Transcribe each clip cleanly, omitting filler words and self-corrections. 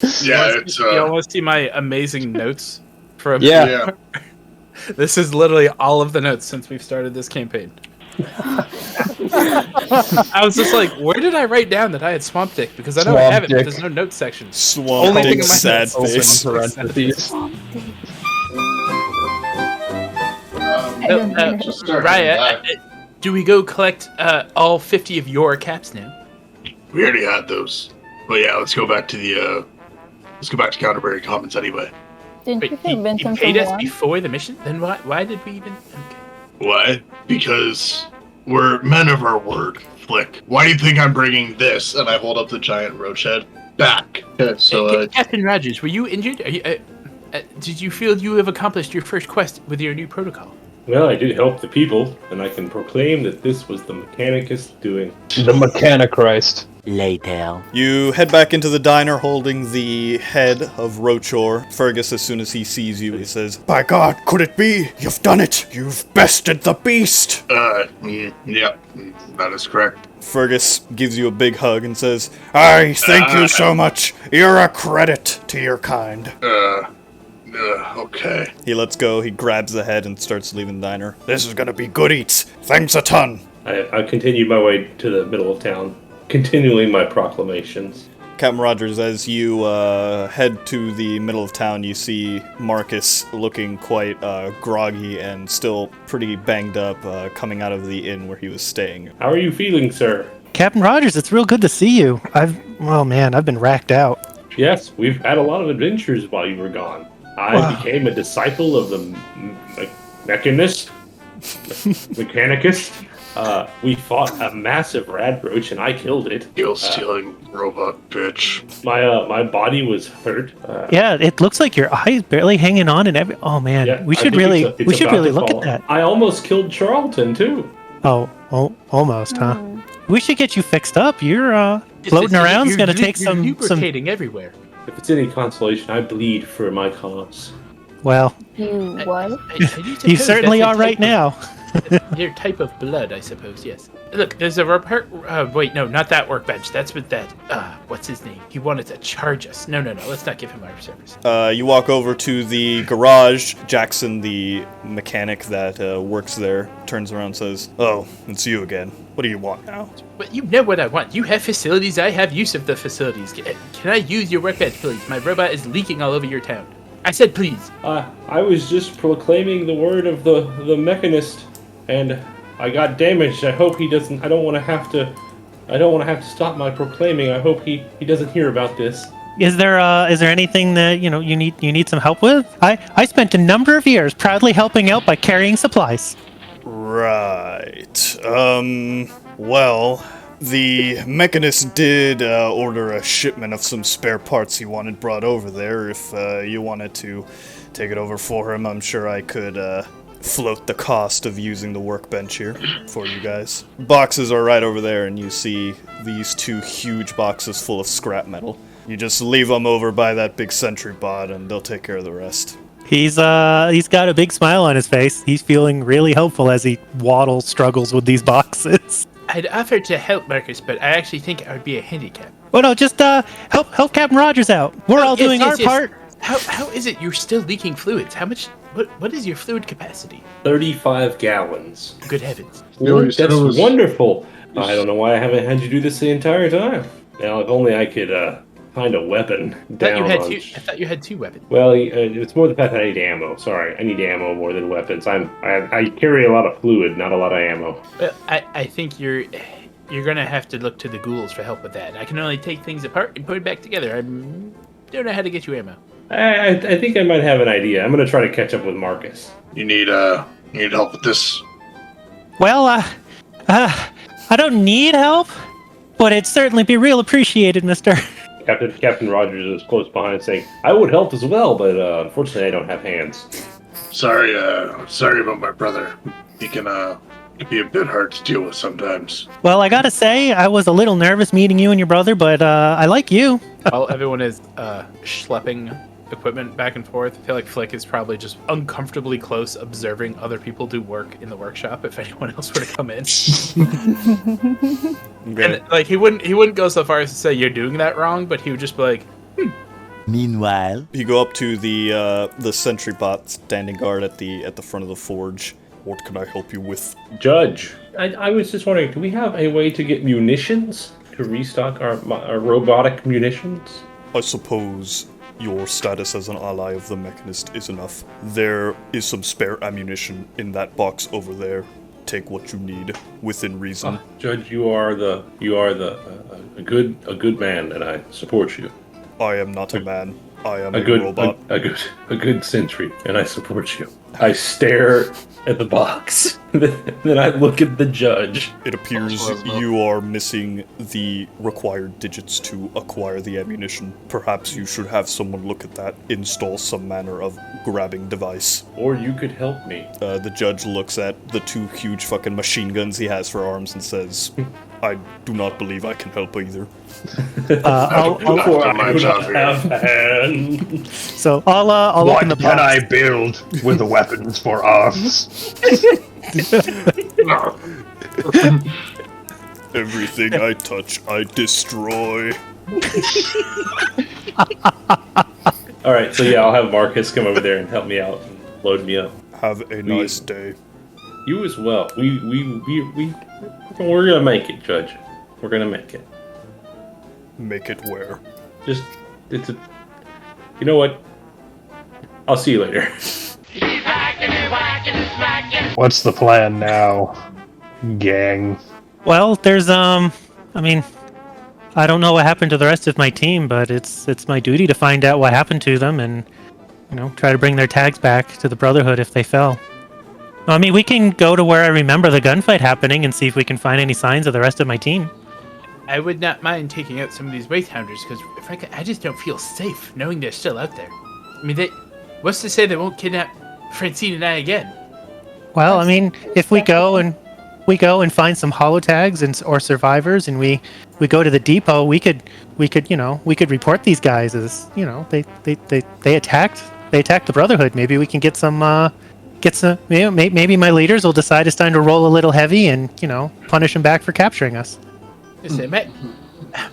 Yeah, it's You want to see my amazing notes from? yeah. This is literally all of the notes since we've started this campaign. I was just like, where did I write down that I had Swamp Dick? Because I know I have it, but there's no notes section. Swamp Only Dick, thing in my sad notes face. Raya, do we go collect all 50 of your caps now? We already had those. But yeah, let's go back to Counterbury Commons anyway. Didn't you Wait, say Vincent he paid us more? before the mission? Then why did we even... Okay. Why? Because we're men of our word, Flick. Why do you think I'm bringing this? And I hold up the giant roach head back. So, Captain Rogers, were you injured? Are you, did you feel you have accomplished your first quest with your new protocol? Well, I did help the people, and I can proclaim that this was the Mechanicus doing. The Mechanichrist. Later. You head back into the diner holding the head of Rochor. Fergus, as soon as he sees you, he says, "By God, could it be? You've done it! You've bested the beast!" Yeah, that is correct. Fergus gives you a big hug and says, "I thank you so much. You're a credit to your kind." Okay. He lets go, he grabs the head and starts leaving the diner. "This is gonna be good eats. Thanks a ton." I continued my way to the middle of town, continuing my proclamations. Captain Rogers, as you head to the middle of town, you see Marcus looking quite groggy and still pretty banged up, coming out of the inn where he was staying. How are you feeling, sir? Captain Rogers, it's real good to see you. I've been racked out. Yes, we've had a lot of adventures while you were gone. I became a disciple of the Mechanicus. We fought a massive rad roach and I killed it. Skill-stealing robot bitch. My body was hurt. Yeah, it looks like your eye's barely hanging on, and oh man, Yeah, we should really look at that. I almost killed Charlton too. Oh, almost, huh? We should get you fixed up. You're floating around. It's gonna take some lubricating everywhere. If it's any consolation, I bleed for my cause. Well, You what? you certainly are right now. Your type of blood, I suppose, yes. Look, there's a wait, no, not that workbench. That's with that, what's his name? He wanted to charge us. No, let's not give him our service. You walk over to the garage. Jackson, the mechanic that works there, turns around and says, "Oh, it's you again. What do you want now?" But you know what I want. You have facilities, I have use of the facilities. Can I use your workbench, please? My robot is leaking all over your town. I said please. I was just proclaiming the word of the Mechanist, and I got damaged. I hope he doesn't. I don't want to have to stop my proclaiming. I hope he doesn't hear about this. Is there anything that you need some help with? I spent a number of years proudly helping out by carrying supplies. Right. Well, the Mechanist did order a shipment of some spare parts he wanted brought over there. If you wanted to take it over for him, I'm sure I could float the cost of using the workbench here for you guys. Boxes are right over there, and you see these two huge boxes full of scrap metal. You just leave them over by that big sentry bot, and they'll take care of the rest. He's got a big smile on his face. He's feeling really hopeful as he struggles with these boxes. I'd offer to help Marcus, but I actually think I would be a handicap. Well, no, just help Captain Rogers out. We're all doing our part. How is it you're still leaking fluids? How much? What is your fluid capacity? 35 gallons. Good heavens. That's wonderful. I don't know why I haven't had you do this the entire time. Now, if only I could find a weapon down on... I thought you had two weapons. Well, it's more the fact that I need ammo. Sorry, I need ammo more than weapons. I carry a lot of fluid, not a lot of ammo. Well, I think you're gonna have to look to the ghouls for help with that. I can only take things apart and put it back together. I don't know how to get you ammo. I think I might have an idea. I'm gonna try to catch up with Marcus. You need help with this? Well, I don't need help, but it'd certainly be real appreciated, mister. Captain Rogers is close behind saying, "I would help as well, but unfortunately I don't have hands." Sorry about my brother. He can be a bit hard to deal with sometimes. Well, I gotta say, I was a little nervous meeting you and your brother, but I like you. While everyone is schlepping equipment back and forth, I feel like Flick is probably just uncomfortably close observing other people do work in the workshop if anyone else were to come in. Okay. And like he wouldn't go so far as to say you're doing that wrong, but he would just be like, Meanwhile, You go up to the sentry bot standing guard at the front of the forge. What can I help you with? Judge, I was just wondering, do we have a way to get munitions to restock our robotic munitions? I suppose your status as an ally of the Mechanist is enough. There is some spare ammunition in that box over there. Take what you need within reason. Judge, you are a good man, and I support you. I am not a man. I am A a good robot. a good sentry, and I support you. I stare at the box, then I look at the judge. It appears you are missing the required digits to acquire the ammunition. Perhaps you should have someone look at that, install some manner of grabbing device. Or you could help me. The judge looks at the 2 huge fucking machine guns he has for arms and says, I do not believe I can help either. I'll my job here. So I'll What open the can box. I build with the weapons for arms? Everything I touch, I destroy. All right, so yeah, I'll have Marcus come over there and help me out and load me up. Have a nice day. You as well. We're gonna make it, Judge. We're gonna make it. Make it where? Just it's a. You know what? I'll see you later. What's the plan now, gang? Well, there's I mean, I don't know what happened to the rest of my team, but it's my duty to find out what happened to them and try to bring their tags back to the Brotherhood if they fell. I mean, we can go to where I remember the gunfight happening and see if we can find any signs of the rest of my team. I would not mind taking out some of these Wraithhounders because, frankly, I just don't feel safe knowing they're still out there. I mean, what's to say they won't kidnap Francine and I again? Well, I mean, if we go and find some holotags or survivors, and we go to the depot, we could report these guys as they attacked the Brotherhood. Maybe we can get some. Maybe my leaders will decide it's time to roll a little heavy and punish them back for capturing us. Listen,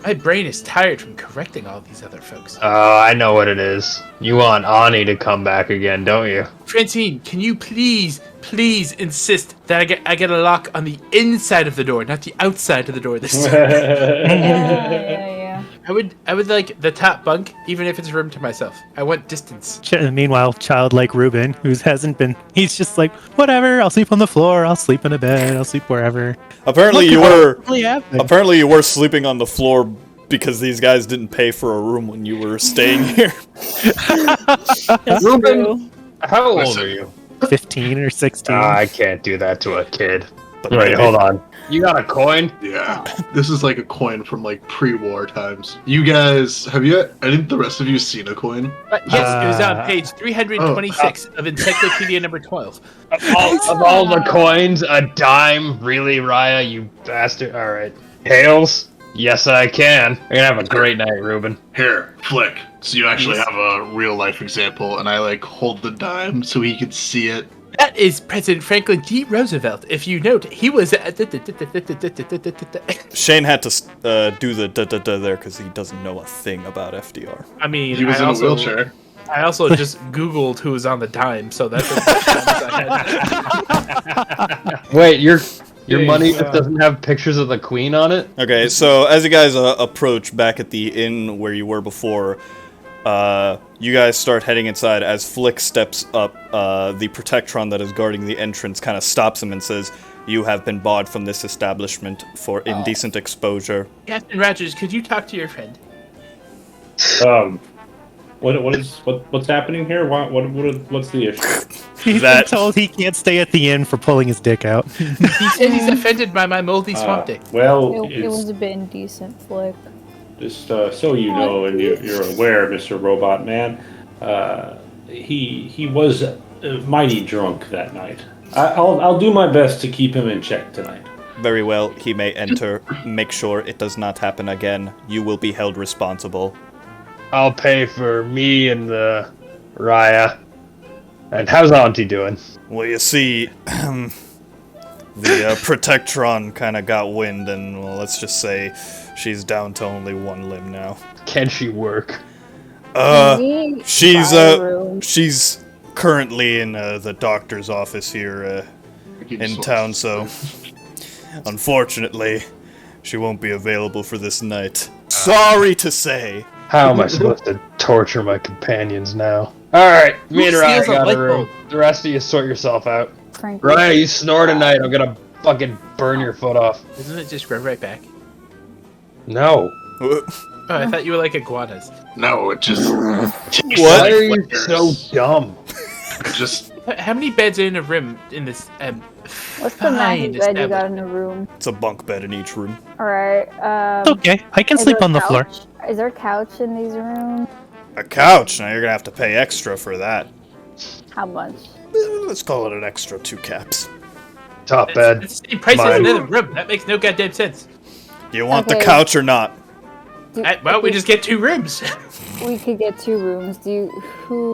my brain is tired from correcting all these other folks. Oh, I know what it is. You want Ani to come back again, don't you? Francine, can you please insist that I get a lock on the inside of the door, not the outside of the door this time? Yeah. I would like the top bunk, even if it's a room to myself. I want distance. Meanwhile, childlike Ruben, he's just like, whatever, I'll sleep on the floor, I'll sleep in a bed, I'll sleep wherever. Apparently What you happened? were sleeping on the floor because these guys didn't pay for a room when you were staying here. That's Ruben, true. how old Listen. are you? 15 or 16. I can't do that to a kid. But Wait, maybe. hold on. You got a coin? Yeah, this is like a coin from like pre-war times. You guys, I think the rest of you seen a coin? Yes, it was on page 326 of Encyclopedia number 12. Of all the coins, a dime? Really, Raya, you bastard? Alright. Hails? Yes, I can. You're gonna have a great night, Ruben. Here, flick. So you actually have a real life example, and I like hold the dime so he could see it. That is President Franklin D. Roosevelt. If you note, he was. Shane had to do the da-da-da there because he doesn't know a thing about FDR. I mean, He was in a wheelchair. I also just Googled who was on the dime, so that's Wait, your money just doesn't have pictures of the queen on it? Okay, so as you guys approach back at the inn where you were before, you guys start heading inside. As Flick steps up, the Protectron that is guarding the entrance kind of stops him and says, "You have been barred from this establishment for indecent exposure." Captain Rogers, could you talk to your friend? What's happening here? What's the issue? He's been told he can't stay at the inn for pulling his dick out. He said he's offended by my moldy swamp dick. Well, It was a bit indecent, Flick. just so you know and you're aware, Mr. Robot Man, he was mighty drunk that night. I'll do my best to keep him in check tonight. Very well, he may enter. Make sure it does not happen again. You will be held responsible. I'll pay for me and the Raya. And how's Auntie doing? Well, you see, the Protectron kind of got wind, and well, let's just say she's down to only one limb now. Can she work? We She's buy a room. she's currently in the doctor's office here in town, so unfortunately, she won't be available for this night. Sorry to say. How am I supposed to torture my companions now? Alright, me and Ryan steals a got light a room. bulb? The rest of you sort yourself out. Frankly. Ryan, you snore tonight, I'm gonna fucking burn your foot off. Doesn't it just grow right back? No. Oh, I thought you were like iguanas. No, it just. Why are you so dumb? Just. How many beds are in a room in this? What's the fine nicest bed you got establishment? in a room? It's a bunk bed in each room. Alright, It's okay. I can is sleep there on a the floor. couch? Is there a couch in these rooms? A couch. Now you're gonna have to pay extra for that. How much? Let's call it an extra 2 caps. Top bed. It's the same price as Mine. another room. That makes no goddamn sense. Do you want the Okay. couch or not? Well, we just get 2 rooms. We could get 2 rooms. Do you... Who...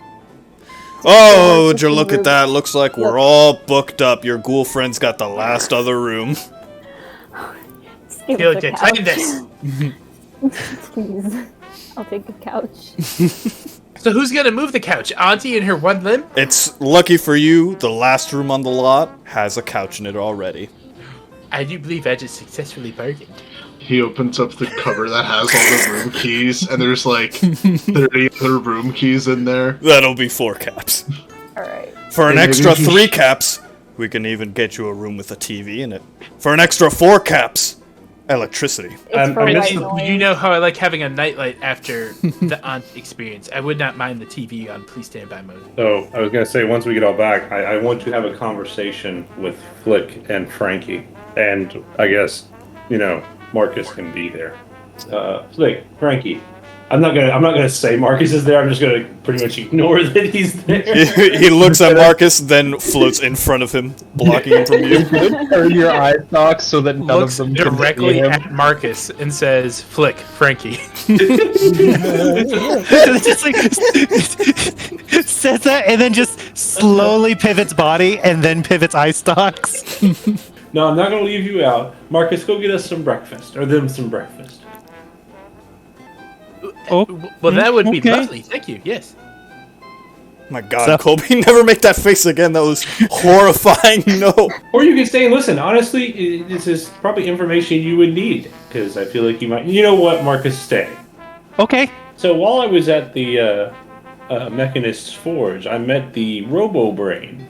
Oh, Yeah, would you just look a at room. that? Looks like we're all booked up. Your ghoul friend's got the last other room. Just give Feel us like a you're couch. cutting this. Please. I'll take a couch. So who's gonna move the couch? Auntie and her one limb? It's lucky for you, the last room on the lot has a couch in it already. I do believe I just successfully bargained. He opens up the cover that has all the room keys, and there's like 30 other room keys in there. That'll be 4 caps. Alright. For an Hey, maybe extra we can 3 caps, we can even get you a room with a TV in it. For an extra 4 caps, electricity. It's for I mean, white You noise. know how I like having a nightlight after the aunt experience. I would not mind the TV on please stand by mode. So I was gonna say, once we get all back, I want to have a conversation with Flick and Frankie, and I guess Marcus can be there. Flick, Frankie. I'm not gonna say Marcus is there. I'm just gonna pretty much ignore that he's there. He looks at Marcus, then floats in front of him, blocking him from you. Turn your eye stalks so that none Looks of them can directly see him. at Marcus and says, "Flick, Frankie." Just like says that and then just slowly pivots body and then pivots eye stalks. No, I'm not gonna leave you out. Marcus, go get us some breakfast, or them some breakfast. Oh, Well, that would be okay. lovely. Thank you. Yes. My God, So- Colby, never make that face again. That was horrifying. No. Or you can stay and listen. Honestly, this is probably information you would need, because I feel like you might. You know what, Marcus, stay. Okay. So while I was at the Mechanist's Forge, I met the Robo Brain,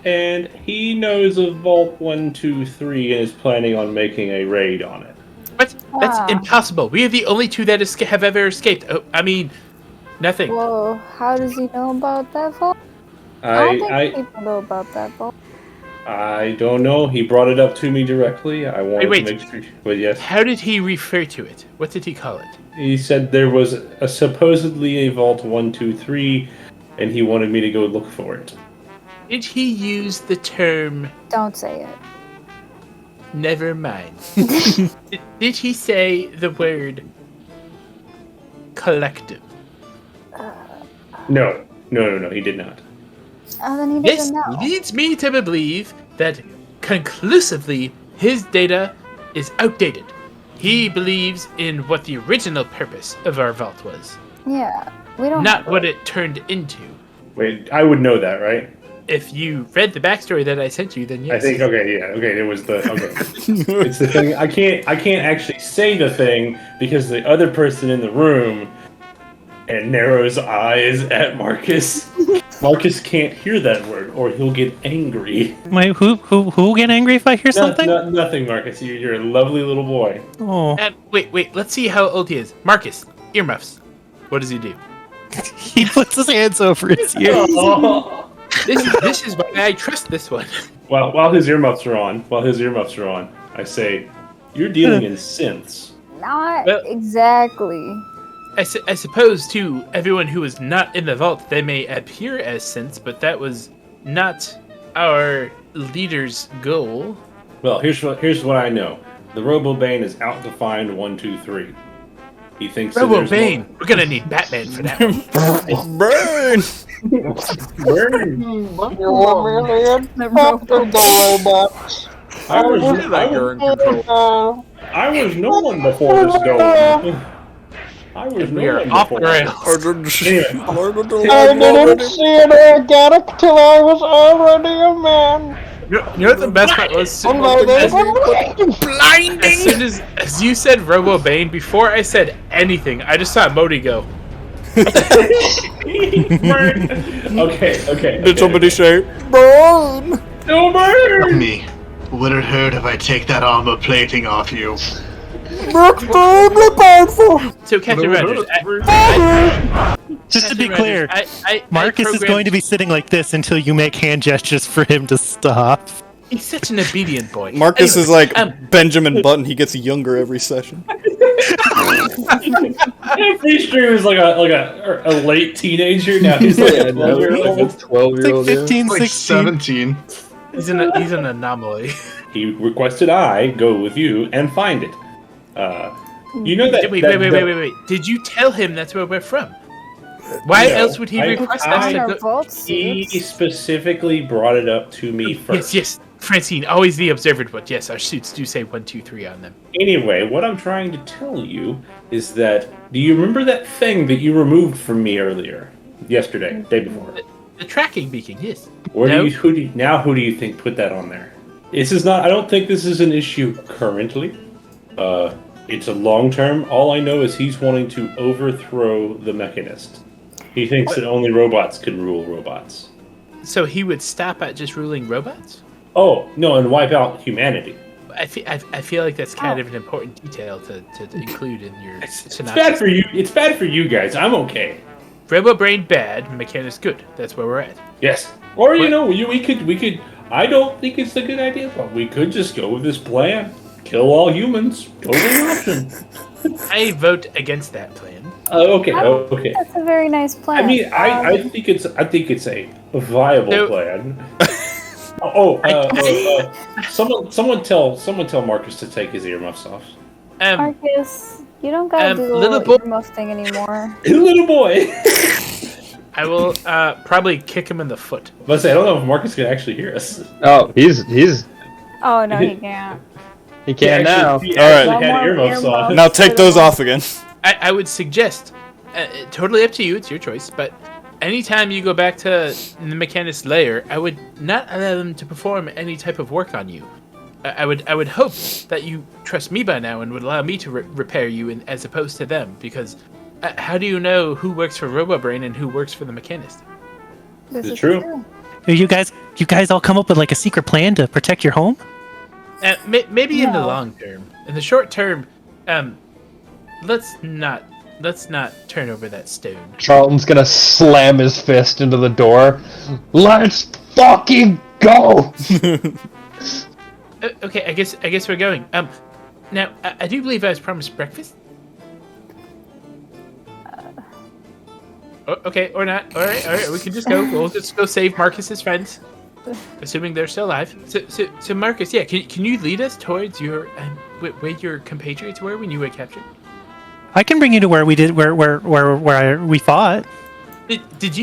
and he knows of Vault 123 and is planning on making a raid on it. What? That's Ah. impossible. We are the only 2 that have ever escaped. Oh, I mean, nothing. Whoa, how does he know about that vault? I don't think I people know about that vault. don't know. He brought it up to me directly. I wanted wait. to make sure. But yes, How did he refer to it? What did he call it? he said there was supposedly a Vault 123, and he wanted me to go look for it. Did he use the term Don't say it. "never mind"? Did he say the word "collective"? No, he did not. Oh, then he This doesn't know. leads me to believe that conclusively his data is outdated. He believes in what the original purpose of our vault was, Yeah, we don't. not what it turned into. Wait, I would know that, right? If you read the backstory that I sent you, then yes. I think okay. It was the It's the thing. I can't actually say the thing because the other person in the room and narrows eyes at Marcus. Marcus can't hear that word, or he'll get angry. Wait, who will get angry if I hear something? Nothing, Marcus. You're a lovely little boy. Oh, And wait. Let's see how old he is. Marcus, earmuffs. What does he do? he puts his hands over his ears. This is why I trust this one. While his earmuffs are on, I say, "You're dealing in synths." Not Well- exactly. I suppose, too, everyone who is not in the vault, they may appear as synths, but that was not our leader's goal. Well, here's what I know. The Robo-Bane is out to find 123. He thinks that Robo there's Bane. We're gonna need Batman for that one. Burn! I was no one before this dome. I was We are known off the before. rails. didn't see an organic till I was already a man. You know what the best part was? As you said Robo Bane, before I said anything, I just saw Modi go. Okay. Did somebody say, burn? No murder! Me. Would it hurt if I take that armor plating off you? So, Captain Rogers, Just to be Captain clear, Rogers, Marcus is going to be sitting like this until you make hand gestures for him to stop. He's such an obedient boy. Marcus is Anyway, like Benjamin Button. He gets younger every session. I'm pretty sure he was like a late teenager. Now he's like a 12-year-old. 12-year-old. Like 15, Like 16. 17. he's an anomaly. He requested I go with you and find it. You know that. Wait. Did you tell him that's where we're from? Why No, else would he request us to Our go? both He suits. specifically brought it up to me first. Yes, Francine, always the observant, but yes, our suits do say 1, 2, 3 on them. Anyway, what I'm trying to tell you is that do you remember that thing that you removed from me earlier, yesterday, day before? The tracking beacon, yes. Who No. do you think put that on there? This is not. I don't think this is an issue currently. It's a long term. All I know is he's wanting to overthrow the Mechanist. He thinks that only robots can rule robots. So he would stop at just ruling robots? Oh no, and wipe out humanity. I feel like that's kind of an important detail to include in your It's synopsis. bad for you. It's bad for you guys. I'm okay. Robo Brain bad, Mechanist good. That's where we're at. Yes. Or What? we could. I don't think it's a good idea, but we could just go with this plan. Kill all humans. Totally option. I vote against that plan. Okay. Okay. That's a very nice plan. I mean, I think it's a viable No. plan. Someone tell Marcus to take his earmuffs off. Marcus, you don't gotta do the little little boy- earmuff thing anymore. Little boy. I will probably kick him in the foot. But I say, I don't know if Marcus can actually hear us. Oh, he's Oh no, he can't. he can now. He All right. actually had One more earmuffs on. earmuff. Now take those off again. I would suggest, totally up to you, it's your choice, but anytime you go back to the Mechanist lair, I would not allow them to perform any type of work on you. I would hope that you trust me by now and would allow me to repair you as opposed to them, because how do you know who works for RoboBrain and who works for the Mechanist? This It's is true. You guys all come up with like a secret plan to protect your home? Maybe in the No. long term. In the short term, let's not turn over that stone. Charlton's gonna slam his fist into the door. Let's fucking go! Okay, I guess we're going. Now I do believe I was promised breakfast. Okay, or not. All right. We can just go. We'll just go save Marcus's friends, assuming they're still alive. So Marcus, yeah, can you lead us towards your where your compatriots were when you were captured? I can bring you to where we we fought. Did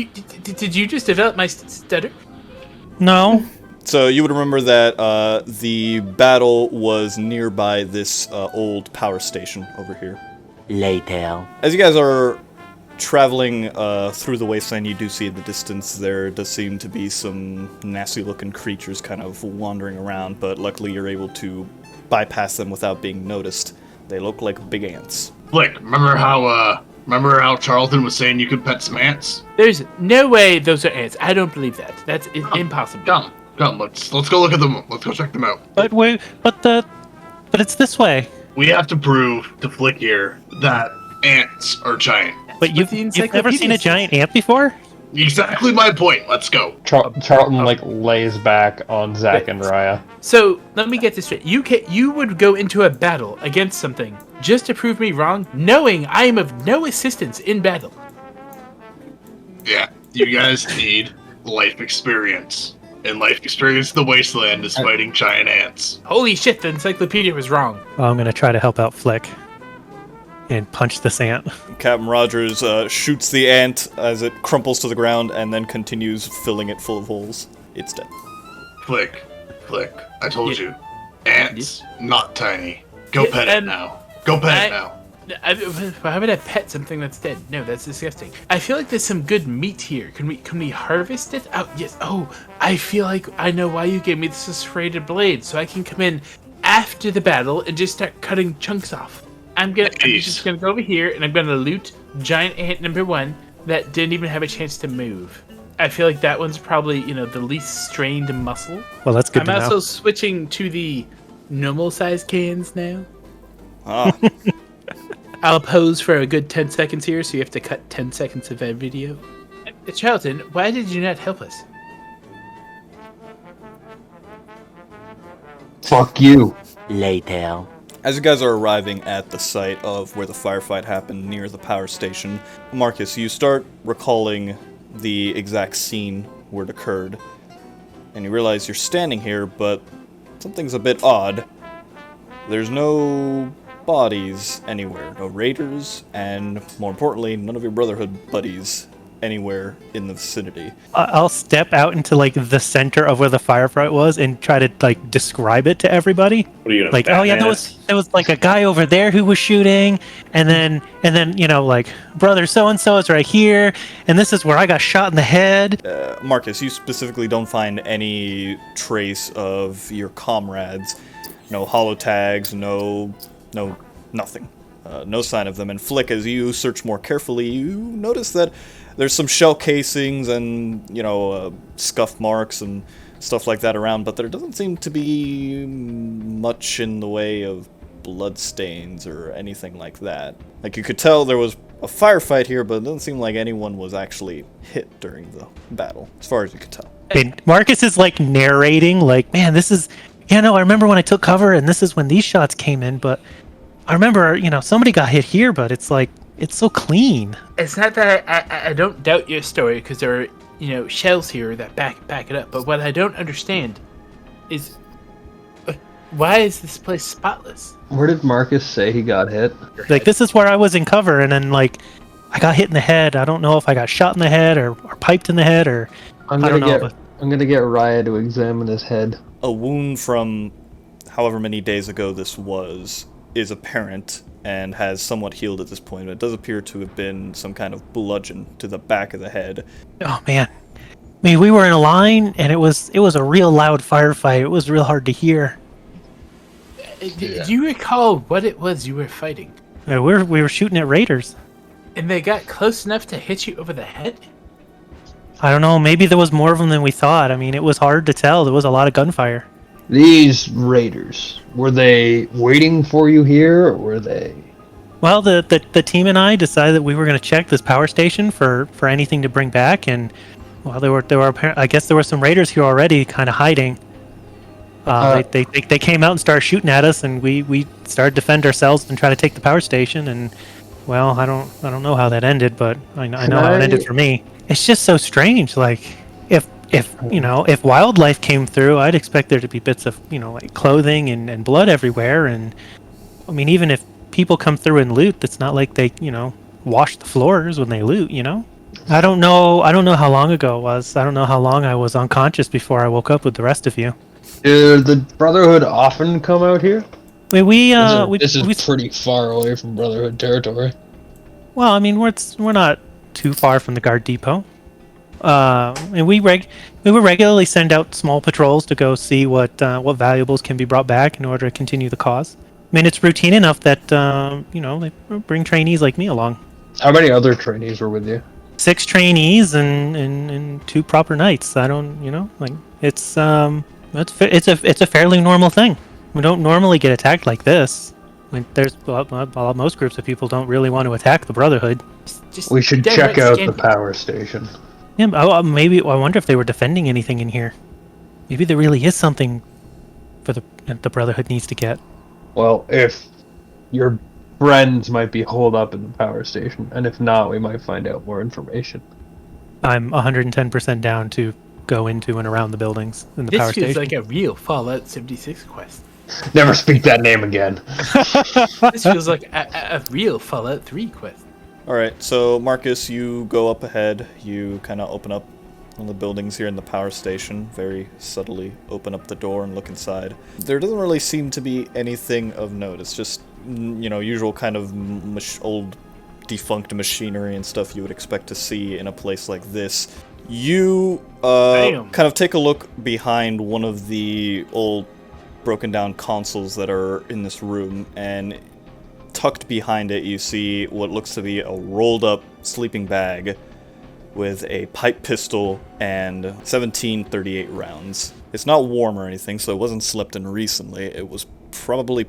you just develop my stutter? No. So you would remember that the battle was nearby this old power station over here. Later. As you guys are traveling through the wasteland, you do see in the distance there does seem to be some nasty-looking creatures kind of wandering around, but luckily you're able to bypass them without being noticed. They look like big ants. Flick, remember how Charlton was saying you could pet some ants? There's no way those are ants. I don't believe that. That's impossible. Come, let's go look at them. Let's go check them out. But it's this way. We have to prove to Flick here that ants are giant. But you've the never seen a encyclopedias. giant ant before? Exactly my point. Let's go. Charlton lays back on Zack and Raya. So let me get this straight. You would go into a battle against something just to prove me wrong, knowing I am of no assistance in battle. Yeah, you guys need life experience. And life experience in the wasteland is fighting giant ants. Holy shit, the encyclopedia was wrong. Oh, I'm gonna try to help out Flick and punch this ant. Captain Rogers shoots the ant as it crumples to the ground and then continues filling it full of holes. It's dead. Flick, I told you. Ants, not tiny. Go pet it now. Go pet it now. Why would I pet something that's dead? No, that's disgusting. I feel like there's some good meat here. Can we harvest it? Oh yes. Oh, I feel like I know why you gave me this serrated blade, so I can come in after the battle and just start cutting chunks off. I'm just gonna go over here and I'm gonna loot giant ant number 1 that didn't even have a chance to move. I feel like that one's probably the least strained muscle. Well, that's good I'm to know. also switching to the normal size cans now. Ah, I'll pose for a good 10 seconds here, so you have to cut 10 seconds of that video. Charlton, why did you not help us? Fuck you. Later. as you guys are arriving at the site of where the firefight happened near the power station, Marcus, you start recalling the exact scene where it occurred, and you realize you're standing here, but something's a bit odd. There's no bodies anywhere, no raiders, and more importantly, none of your Brotherhood buddies anywhere in the vicinity. I'll step out into like the center of where the firefight was and try to like describe it to everybody. What are you gonna Like, oh yeah, there was like a guy over there who was shooting, and then like brother so and so is right here, and this is where I got shot in the head. Marcus, you specifically don't find any trace of your comrades. No holo tags, no nothing. No sign of them. And Flick, as you search more carefully, you notice that there's some shell casings and, scuff marks and stuff like that around, but there doesn't seem to be much in the way of blood stains or anything like that. Like, you could tell there was a firefight here, but it doesn't seem like anyone was actually hit during the battle, as far as you could tell. And Marcus is like narrating, like, man, this is, I remember when I took cover, and this is when these shots came in, but I remember, somebody got hit here, but it's like, it's so clean. It's not that I don't doubt your story, because there are, shells here that back it up. But what I don't understand is, why is this place spotless? Where did Marcus say he got hit? Like, this is where I was in cover, and then, like, I got hit in the head. I don't know if I got shot in the head or piped in the head, or I'm I don't gonna know. get I'm gonna get Raya to examine his head. A wound from however many days ago this was is apparent and has somewhat healed at this point. It does appear to have been some kind of bludgeon to the back of the head. Oh man, I mean, we were in a line, and it was a real loud firefight. It was real hard to hear. Do you recall what it was you were fighting? We were shooting at raiders. And they got close enough to hit you over the head? I don't know. Maybe there was more of them than we thought. I mean, it was hard to tell. There was a lot of gunfire. These raiders, were they waiting for you here, or were they? Well, the team and I decided that we were going to check this power station for anything to bring back, and well, there were I guess there were some raiders here already, kind of hiding. They came out and started shooting at us, and we started to defend ourselves and try to take the power station. And well, I don't know how that ended, but I know how it ended for me. It's just so strange. Like, if wildlife came through, I'd expect there to be bits of like clothing and blood everywhere. And I mean, even if people come through and loot, it's not like they wash the floors when they loot. I don't know how long ago it was. I don't know how long I was unconscious before I woke up with the rest of you. Do the Brotherhood often come out here? This is pretty far away from Brotherhood territory. Well, I mean, we're not too far from the guard depot, and we would regularly send out small patrols to go see what valuables can be brought back in order to continue the cause. I mean, it's routine enough that they bring trainees like me along. How many other trainees were with you? 6 trainees and 2 proper knights. I don't, like it's a fairly normal thing. We don't normally get attacked like this. I mean, most groups of people don't really want to attack the Brotherhood. We should check out the power station. Yeah, I wonder if they were defending anything in here. Maybe there really is something for the Brotherhood needs to get. Well, if your friends might be holed up in the power station, and if not, we might find out more information. I'm 110% down to go into and around the buildings in the power station. This feels station. like a real Fallout 76 quest. Never speak that name again. This feels like a real Fallout 3 quest. Alright, so Marcus, you go up ahead, you kind of open up one of the buildings here in the power station, very subtly open up the door and look inside. There doesn't really seem to be anything of note, it's just usual kind of old defunct machinery and stuff you would expect to see in a place like this. You kind of take a look behind one of the old broken down consoles that are in this room, and tucked behind it you see what looks to be a rolled up sleeping bag with a pipe pistol and 1738 rounds. It's not warm or anything, so it wasn't slept in recently. It was probably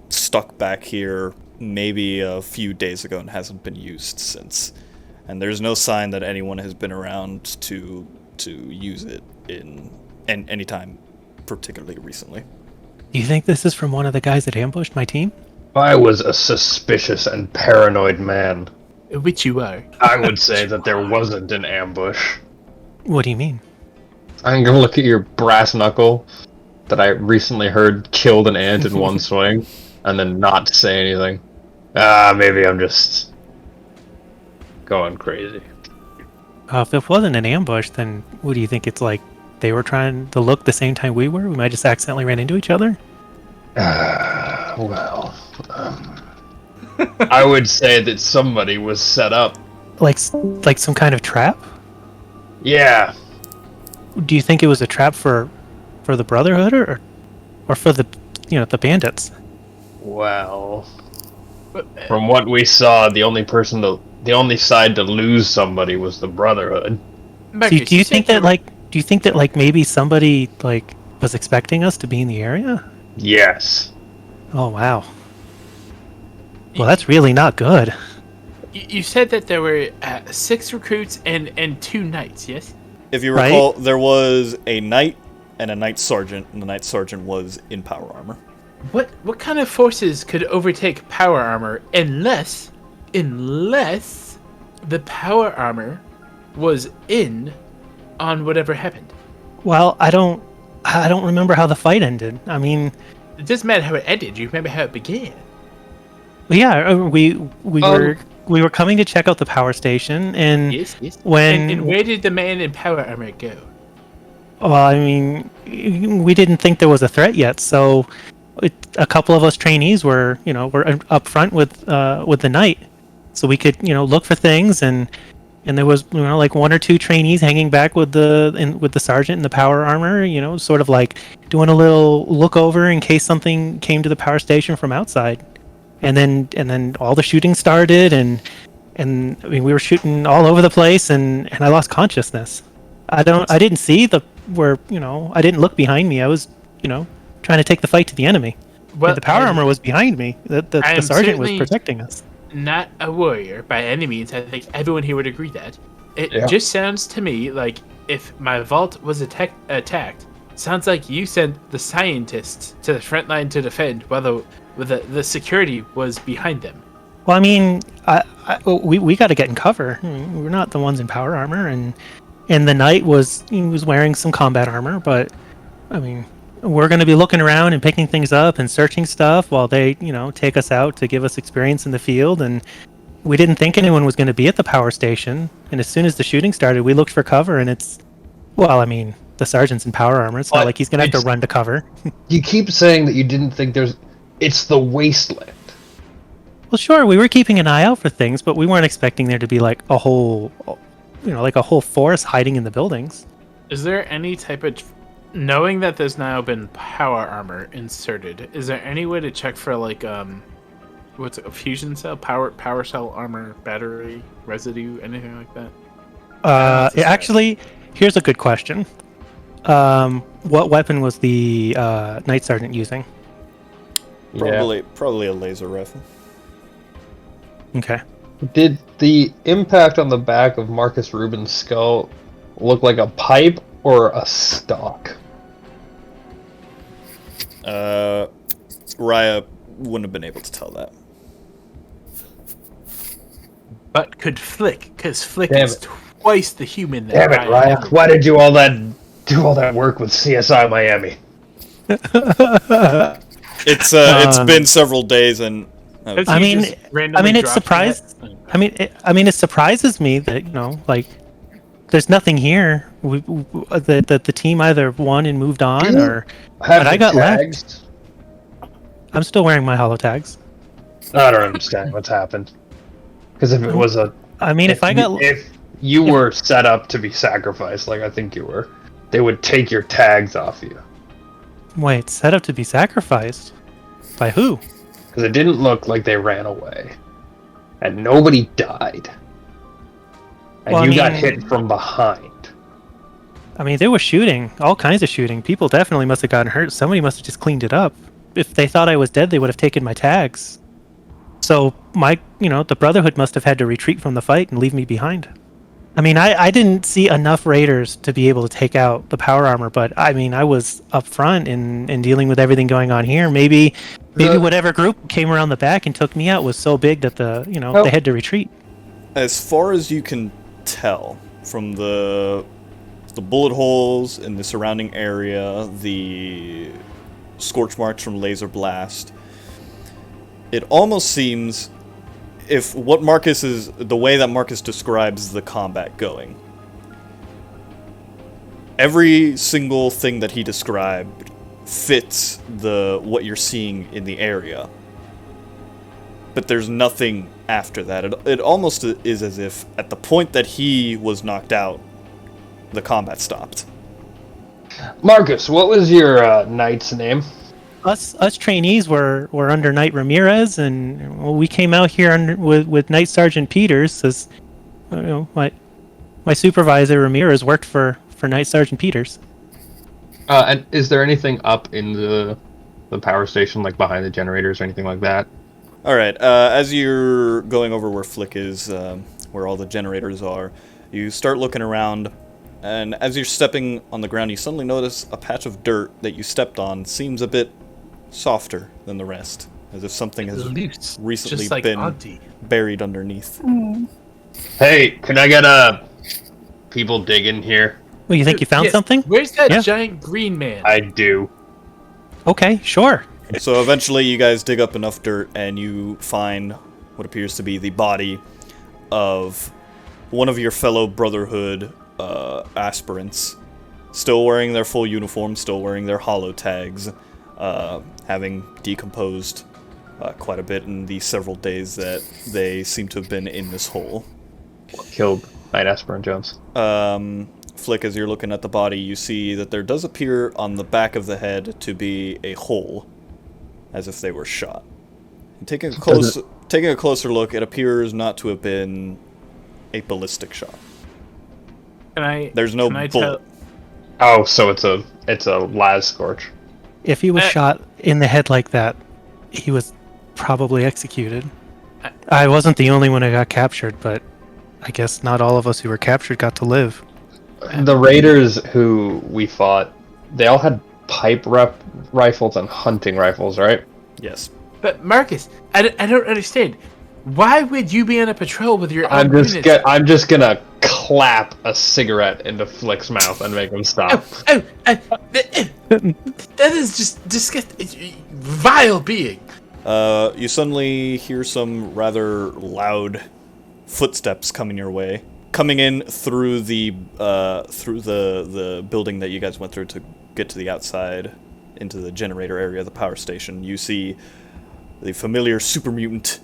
stuck back here maybe a few days ago and hasn't been used since. And there's no sign that anyone has been around to use it in any time particularly recently. Do you think this is from one of the guys that ambushed my team? I was a suspicious and paranoid man. Which you are. I would say that there wasn't an ambush. What do you mean? I'm gonna look at your brass knuckle that I recently heard killed an ant in one swing, and then not say anything. Maybe I'm just going crazy. If it wasn't an ambush, then what do you think? It's like they were trying to look the same time we were? We might just accidentally ran into each other? I would say that somebody was set up. Like some kind of trap? Yeah. Do you think it was a trap for the Brotherhood or for the the bandits? Well, from what we saw, the only side to lose somebody was the Brotherhood. Do you think that maybe somebody was expecting us to be in the area? Yes. Oh wow. Well, that's really not good. You said that there were 6 recruits and 2 knights, yes? If you recall, there was a knight and a knight sergeant, and the knight sergeant was in power armor. What kind of forces could overtake power armor unless the power armor was in on whatever happened? Well, I don't remember how the fight ended. I mean, it doesn't matter how it ended. You remember how it began. Yeah, we were coming to check out the power station, and yes. when and where did the man in power armor go? Well, I mean, we didn't think there was a threat yet, so a couple of us trainees were up front with the knight, so we could look for things, and there was like 1 or 2 trainees hanging back with the sergeant in the power armor, sort of like doing a little look over in case something came to the power station from outside. And then all the shooting started, and I mean, we were shooting all over the place, and I lost consciousness. I didn't see I didn't look behind me. I was trying to take the fight to the enemy. Well, the power armor was behind me. The sergeant was protecting us. Not a warrior by any means. I think everyone here would agree that. It just sounds to me like if my vault was attacked, sounds like you sent the scientists to the front line to defend, while the security was behind them. Well, I mean, we got to get in cover. I mean, we're not the ones in power armor, and the knight was wearing some combat armor, but I mean, we're going to be looking around and picking things up and searching stuff while they take us out to give us experience in the field. And we didn't think anyone was going to be at the power station. And as soon as the shooting started, we looked for cover, and the sergeant's in power armor. It's not like he's going to have to run to cover. You keep saying that you didn't think it's the wasteland. Well, sure, we were keeping an eye out for things, but we weren't expecting there to be like a whole forest hiding in the buildings. Is there any type of, knowing that there's now been power armor inserted, is there any way to check for what's it, a fusion cell, power cell armor, battery, residue, anything like that? Actually, here's a good question. What weapon was the Knight Sergeant using? Probably a laser rifle. Okay. Did the impact on the back of Marcus Rubin's skull look like a pipe or a stock? Raya wouldn't have been able to tell that. But could Flick, because Flick is twice the human that Damn it, Raya. Why did you do all that work with CSI Miami? It's been several days, and it surprises me that there's nothing here. The team either won and moved on, but I got left. I'm still wearing my holo tags. I don't understand what's happened. Because if it was a... I mean, If you were set up to be sacrificed, like I think you were, they would take your tags off you. Wait, set up to be sacrificed? By who? Because it didn't look like they ran away. And nobody died. And Well, you got hit from behind. I mean, there was shooting, all kinds of shooting. People definitely must have gotten hurt. Somebody must have just cleaned it up. If they thought I was dead, they would have taken my tags. So the Brotherhood must have had to retreat from the fight and leave me behind. I mean, I didn't see enough raiders to be able to take out the power armor, but I mean, I was up front in dealing with everything going on here. Maybe whatever group came around the back and took me out was so big that they had to retreat. As far as you can tell from the bullet holes in the surrounding area, the scorch marks from laser blast, it almost seems if the way that Marcus describes the combat going, every single thing that he described fits what you're seeing in the area. But there's nothing after that. It almost is as if at the point that he was knocked out, the combat stopped. Marcus, what was your knight's name? Us trainees were under Knight Ramirez, and we came out here with Knight Sergeant Peters. As my supervisor Ramirez worked for Knight Sergeant Peters. And is there anything up in the power station, like behind the generators or anything like that? All right. As you're going over where Flick is, where all the generators are, you start looking around. And as you're stepping on the ground, you suddenly notice a patch of dirt that you stepped on seems a bit softer than the rest, as if something has recently been buried underneath. Hey, can I get people dig in here? Well, you think you found something? Where's that giant green man? I do. Okay, sure. So eventually you guys dig up enough dirt and you find what appears to be the body of one of your fellow Brotherhood aspirants, still wearing their full uniform, still wearing their holo tags, having decomposed quite a bit in the several days that they seem to have been in this hole. Killed Knight Aspirant Jones. Flick, as you're looking at the body, you see that there does appear on the back of the head to be a hole, as if they were shot. And taking a closer look, it appears not to have been a ballistic shot. There's no bullet. Oh, so it's a las scorch. If he was shot in the head like that, he was probably executed. I wasn't the only one who got captured, but I guess not all of us who were captured got to live. The raiders who we fought, they all had pipe rifles and hunting rifles, right? Yes. But Marcus, I don't understand. Why would you be on a patrol with your own units? I'm just gonna clap a cigarette into Flick's mouth and make him stop. That is just disgusting. Vile being. You suddenly hear some rather loud footsteps coming your way, coming in through the building that you guys went through to get to the outside into the generator area of the power station. You see the familiar super mutant,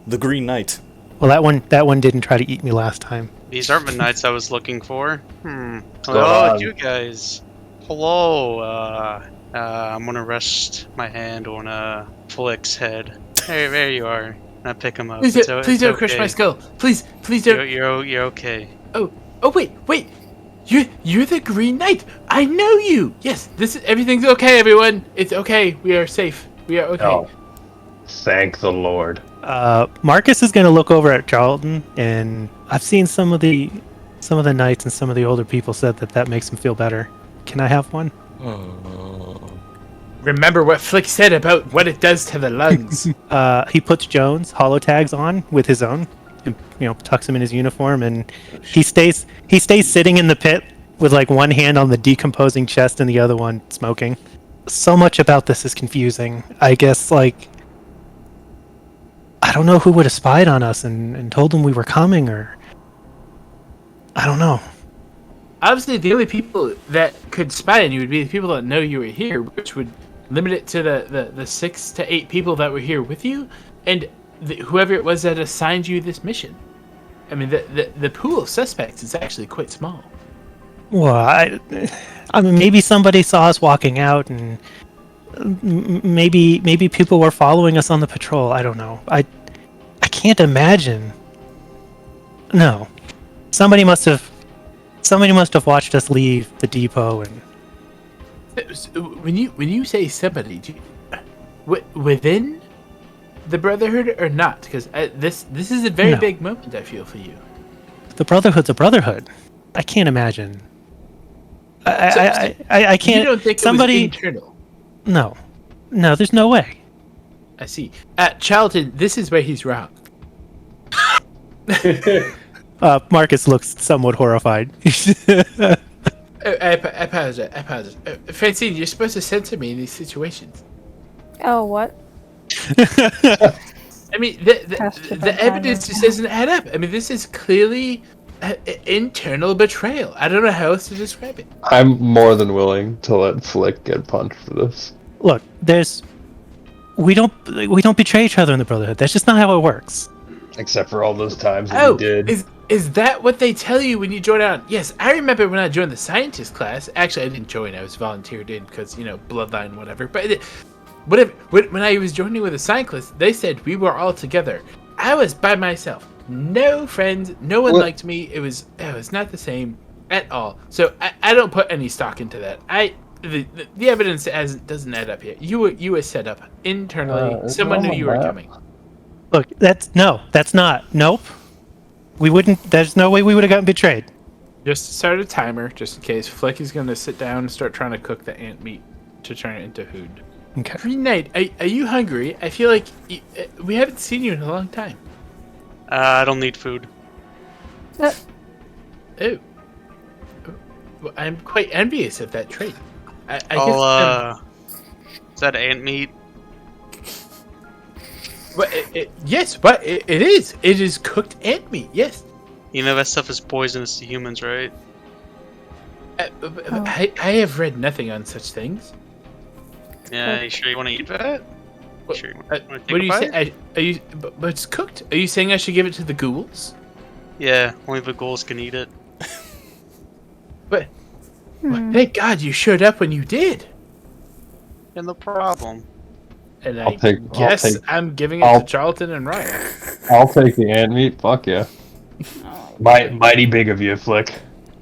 the Green Knight. Well, that one didn't try to eat me last time. These aren't the knights I was looking for. Oh, you guys. Hello. I'm gonna rest my hand on Flick's head. Hey, there you are. I pick him up. Please don't crush my skull. Please don't. You're okay. Oh, wait. You're the Green Knight. I know you. Yes, everything's okay, everyone. It's okay. We are safe. We are okay. Oh, thank the Lord. Marcus is going to look over at Charlton, and I've seen some of the knights and some of the older people said that makes them feel better. Can I have one? Remember what Flick said about what it does to the lungs. He puts Jones holo tags on with his own, and, tucks him in his uniform, and he stays sitting in the pit with like one hand on the decomposing chest and the other one smoking. So much about this is confusing. I guess I don't know who would have spied on us and told them we were coming, or I don't know. Obviously, the only people that could spy on you would be the people that know you were here, which would limit it to the 6 to 8 people that were here with you, and whoever it was that assigned you this mission. I mean, the pool of suspects is actually quite small. Well, I mean, maybe somebody saw us walking out, and maybe people were following us on the patrol. I don't know. I can't imagine. No, somebody must have watched us leave the depot. And when you say somebody, within the Brotherhood or not? Because this is a very big moment, I feel, for you. The Brotherhood's a Brotherhood. I can't imagine. I can't. You don't think somebody it was internal? No, there's no way. I see. Charlton, this is where he's wrong. Marcus looks somewhat horrified. I apologize. Francine, you're supposed to censor me in these situations. Oh, what? I mean, the evidence just doesn't add up. I mean, this is clearly internal betrayal. I don't know how else to describe it. I'm more than willing to let Flick get punched for this. Look, we don't betray each other in the Brotherhood. That's just not how it works. Except for all those times that you did. Is that what they tell you when you join out? Yes, I remember when I joined the scientist class. Actually, I didn't join. I was volunteered in because, bloodline, whatever. But when I was joining with the science class, they said we were all together. I was by myself. No friends. No one liked me. It was not the same at all. So I don't put any stock into that. The evidence doesn't add up here. You were set up internally. Someone knew you were coming. Look, that's not. Nope. We wouldn't. There's no way we would have gotten betrayed. Just start a timer, just in case. Flick is going to sit down and start trying to cook the ant meat to turn it into food. Okay. Green Knight, are you hungry? I feel like we haven't seen you in a long time. I don't need food. Oh. Well, I'm quite envious of that trait. I guess. Is that ant meat? Well, yes, but it is. It is cooked ant meat, yes. You know that stuff is poisonous to humans, right? I have read nothing on such things. Yeah, you sure you want to eat that? What, Sure you what do you say? But it's cooked. Are you saying I should give it to the ghouls? Yeah, only the ghouls can eat it. But well, thank God you showed up when you did. And the problem. And I guess I'm giving it to Charlton and Ryan. I'll take the ant meat. Fuck yeah. Mighty big of you, Flick.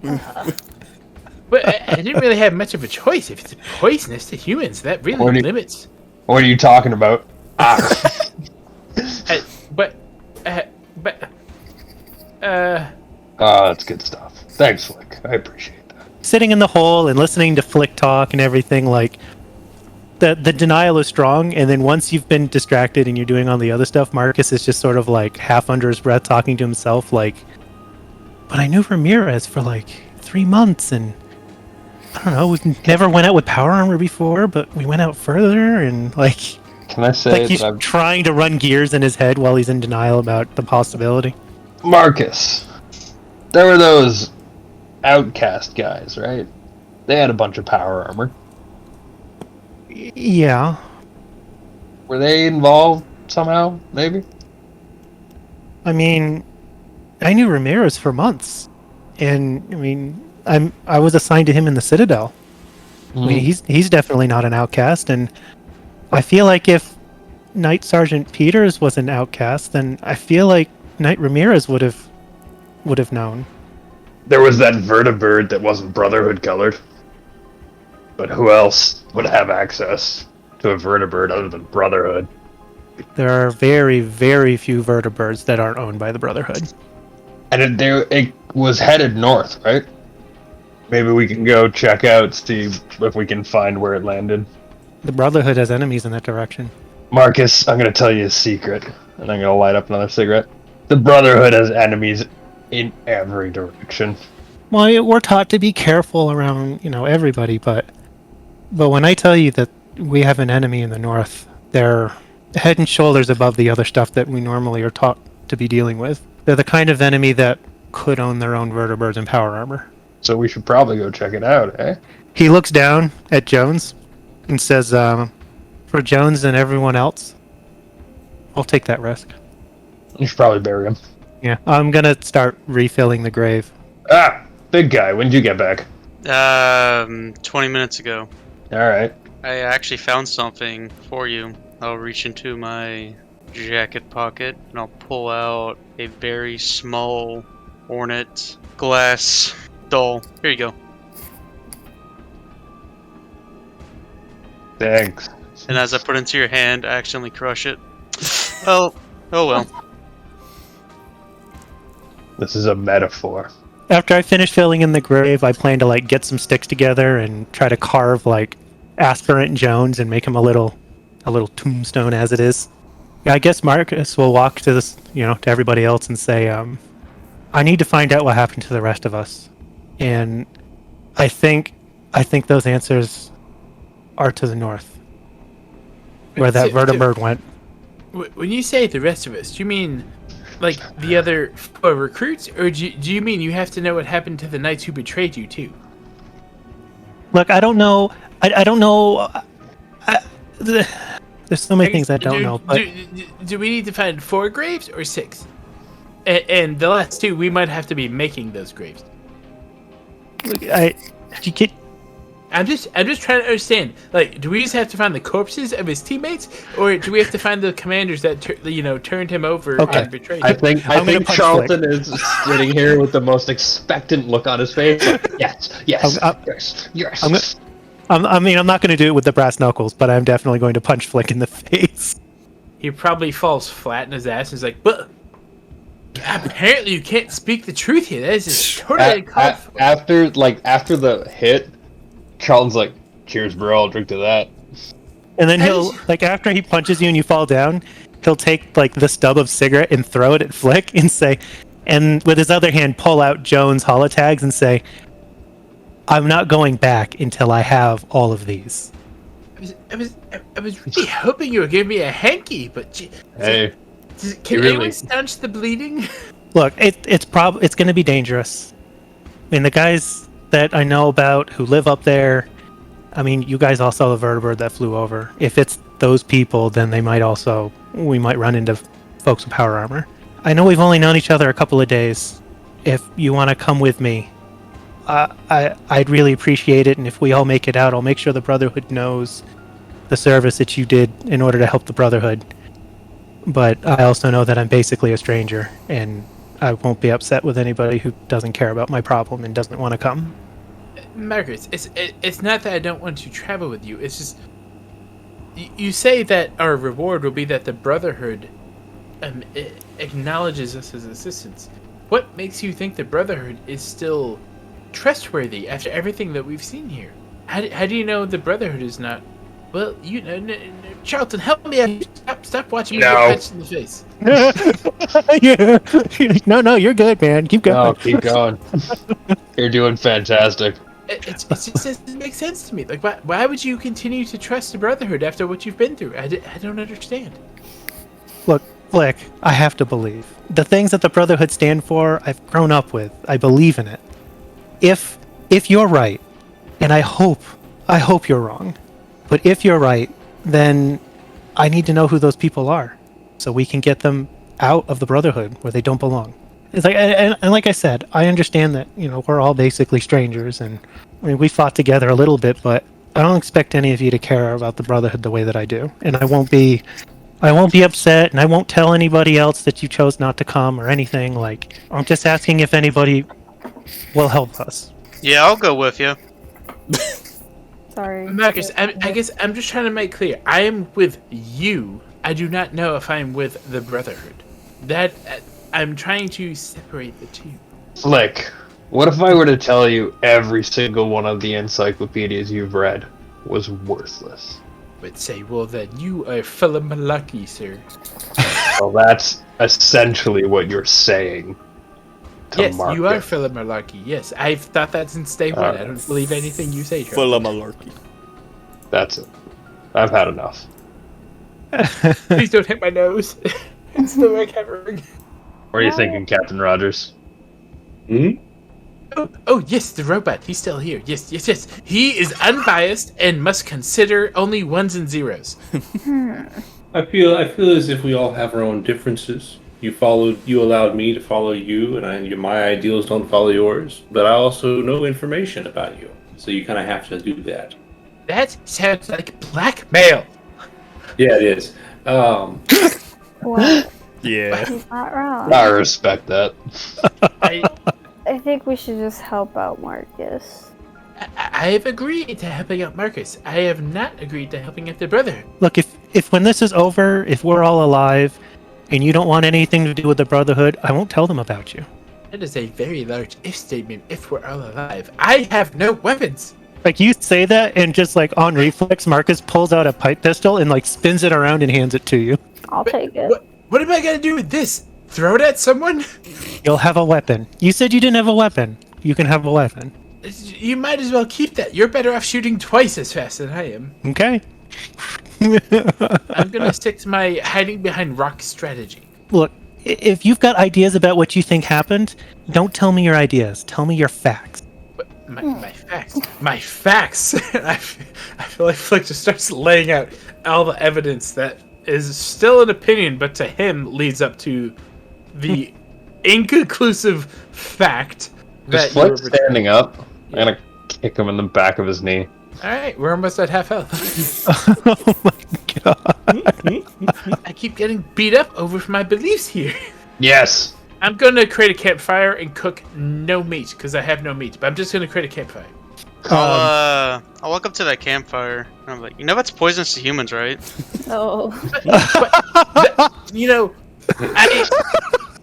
But I didn't really have much of a choice. If it's poisonous to humans, that really limits. What are you talking about? That's good stuff. Thanks, Flick. I appreciate that. Sitting in the hole and listening to Flick talk and everything, like, the denial is strong, and then once you've been distracted and you're doing all the other stuff, Marcus is just sort of like half under his breath talking to himself, like, but I knew Ramirez for like 3 months, and I don't know, we've never went out with power armor before, but we went out further, and like, can I say like he's trying to run gears in his head while he's in denial about the possibility. Marcus, there were those outcast guys, right? They had a bunch of power armor. Yeah. Were they involved somehow, maybe? I mean, I knew Ramirez for months, and I mean, I was assigned to him in the Citadel. I mean, he's definitely not an outcast, and I feel like if Knight Sergeant Peters was an outcast, then I feel like Knight Ramirez would have known. There was that vertibird that wasn't Brotherhood colored. But who else would have access to a vertibird other than Brotherhood? There are very, very few vertibirds that aren't owned by the Brotherhood. And it was headed north, right? Maybe we can go check out, see if we can find where it landed. The Brotherhood has enemies in that direction. Marcus, I'm going to tell you a secret, and I'm going to light up another cigarette. The Brotherhood has enemies in every direction. Well, we're taught to be careful around, everybody, but when I tell you that we have an enemy in the north, they're head and shoulders above the other stuff that we normally are taught to be dealing with. They're the kind of enemy that could own their own vertibirds and power armor. So we should probably go check it out, eh? He looks down at Jones and says, for Jones and everyone else, I'll take that risk. You should probably bury him. Yeah, I'm gonna start refilling the grave. Ah, big guy. When did you get back? 20 minutes ago. All right. I actually found something for you. I'll reach into my jacket pocket and I'll pull out a very small ornate glass doll. Here you go. Thanks. And as I put it into your hand, I accidentally crush it. Oh well. This is a metaphor. After I finish filling in the grave, I plan to like get some sticks together and try to carve like Aspirant Jones and make him a little tombstone as it is. Yeah, I guess Marcus will walk to this, to everybody else and say, I need to find out what happened to the rest of us. And I think those answers are to the north, where that vertibird went. When you say the rest of us, do you mean like the other recruits, or do you mean you have to know what happened to the knights who betrayed you too? Look, I don't know. I don't know. There's so many things I don't know. But do we need to find 4 graves or 6? And the last 2, we might have to be making those graves. Look, I'm just trying to understand. Like, do we just have to find the corpses of his teammates, or do we have to find the commanders that turned him over and betrayed him? I think Charlton is sitting here with the most expectant look on his face. Yes. I'm not going to do it with the brass knuckles, but I'm definitely going to punch Flick in the face. He probably falls flat in his ass and is like, but apparently you can't speak the truth here. That is just totally after the hit, Charlton's like, cheers, bro, I'll drink to that. And then he'll, after he punches you and you fall down, he'll take, the stub of cigarette and throw it at Flick and say, and with his other hand, pull out Jones' holotags and say, I'm not going back until I have all of these. I was really hoping you would give me a hanky, but hey, can anyone staunch the bleeding? Look, it's going to be dangerous. I mean, the guys that I know about who live up there, I mean, you guys all saw the vertibird that flew over. If it's those people, then we might run into folks with power armor. I know we've only known each other a couple of days. If you want to come with me, I'd really appreciate it, and if we all make it out, I'll make sure the Brotherhood knows the service that you did in order to help the Brotherhood. But I also know that I'm basically a stranger, and I won't be upset with anybody who doesn't care about my problem and doesn't want to come. Marcus, it's not that I don't want to travel with you. It's just you say that our reward will be that the Brotherhood acknowledges us as assistants. What makes you think the Brotherhood is still trustworthy after everything that we've seen here? How do you know the Brotherhood is not? Well, Charlton, help me out. Stop watching me get punched in the face. Yeah. No, you're good, man. Keep going. Oh, keep going. You're doing fantastic. It just doesn't make sense to me. Like, why would you continue to trust the Brotherhood after what you've been through? I don't understand. Look, Flick, I have to believe. The things that the Brotherhood stand for, I've grown up with. I believe in it. If you're right, and I hope you're wrong, but if you're right, then I need to know who those people are, so we can get them out of the Brotherhood where they don't belong. It's like, and like I said, I understand that we're all basically strangers, and I mean we fought together a little bit, but I don't expect any of you to care about the Brotherhood the way that I do, and I won't be upset, and I won't tell anybody else that you chose not to come or anything. Like, I'm just asking if anybody will help us. Yeah, I'll go with you. Sorry. Marcus, I guess I'm just trying to make clear. I am with you. I do not know if I'm with the Brotherhood. That I'm trying to separate the two. Flick, what if I were to tell you every single one of the encyclopedias you've read was worthless? Would say, well, then you are full of malarkey, sir. Well, that's essentially what you're saying. Yes, Marcus. You are full of malarkey. Yes, I've thought that since day one. I don't believe anything you say, Charlie. Full of malarkey. That's it. I've had enough. Please don't hit my nose. It's still recovering. What are you thinking, Captain Rogers? Oh, yes, the robot. He's still here. Yes. He is unbiased and must consider only ones and zeros. I feel as if we all have our own differences. You allowed me to follow you, and my ideals don't follow yours. But I also know information about you, so you kind of have to do that. That sounds like blackmail. Yeah, it is. Well, Yeah. he's not wrong. I respect that. I think we should just help out Marcus. I have agreed to helping out Marcus. I have not agreed to helping out the brother. Look, if when this is over, if we're all alive, and you don't want anything to do with the Brotherhood, I won't tell them about you. That is a very large if statement. If we're all alive, I have no weapons. Like, you say that, and just like on reflex, Marcus pulls out a pipe pistol and like spins it around and hands it to you. I'll take it. What am I gonna do with this? Throw it at someone? You'll have a weapon. You said you didn't have a weapon. You can have a weapon. You might as well keep that. You're better off shooting twice as fast than I am. Okay. I'm gonna stick to my hiding behind rock strategy. Look, if you've got ideas about what you think happened, don't tell me your ideas. Tell me your facts. My facts. My facts. I feel like Flick just starts laying out all the evidence that is still an opinion, but to him leads up to the inconclusive fact that Just Flick standing up. I'm gonna kick him in the back of his knee. Alright, we're almost at half health. Oh my god. I keep getting beat up over my beliefs here. Yes. I'm gonna create a campfire and cook no meat, because I have no meat, but I'm just gonna create a campfire. I'll walk up to that campfire and I'm like, you know that's poisonous to humans, right? Oh.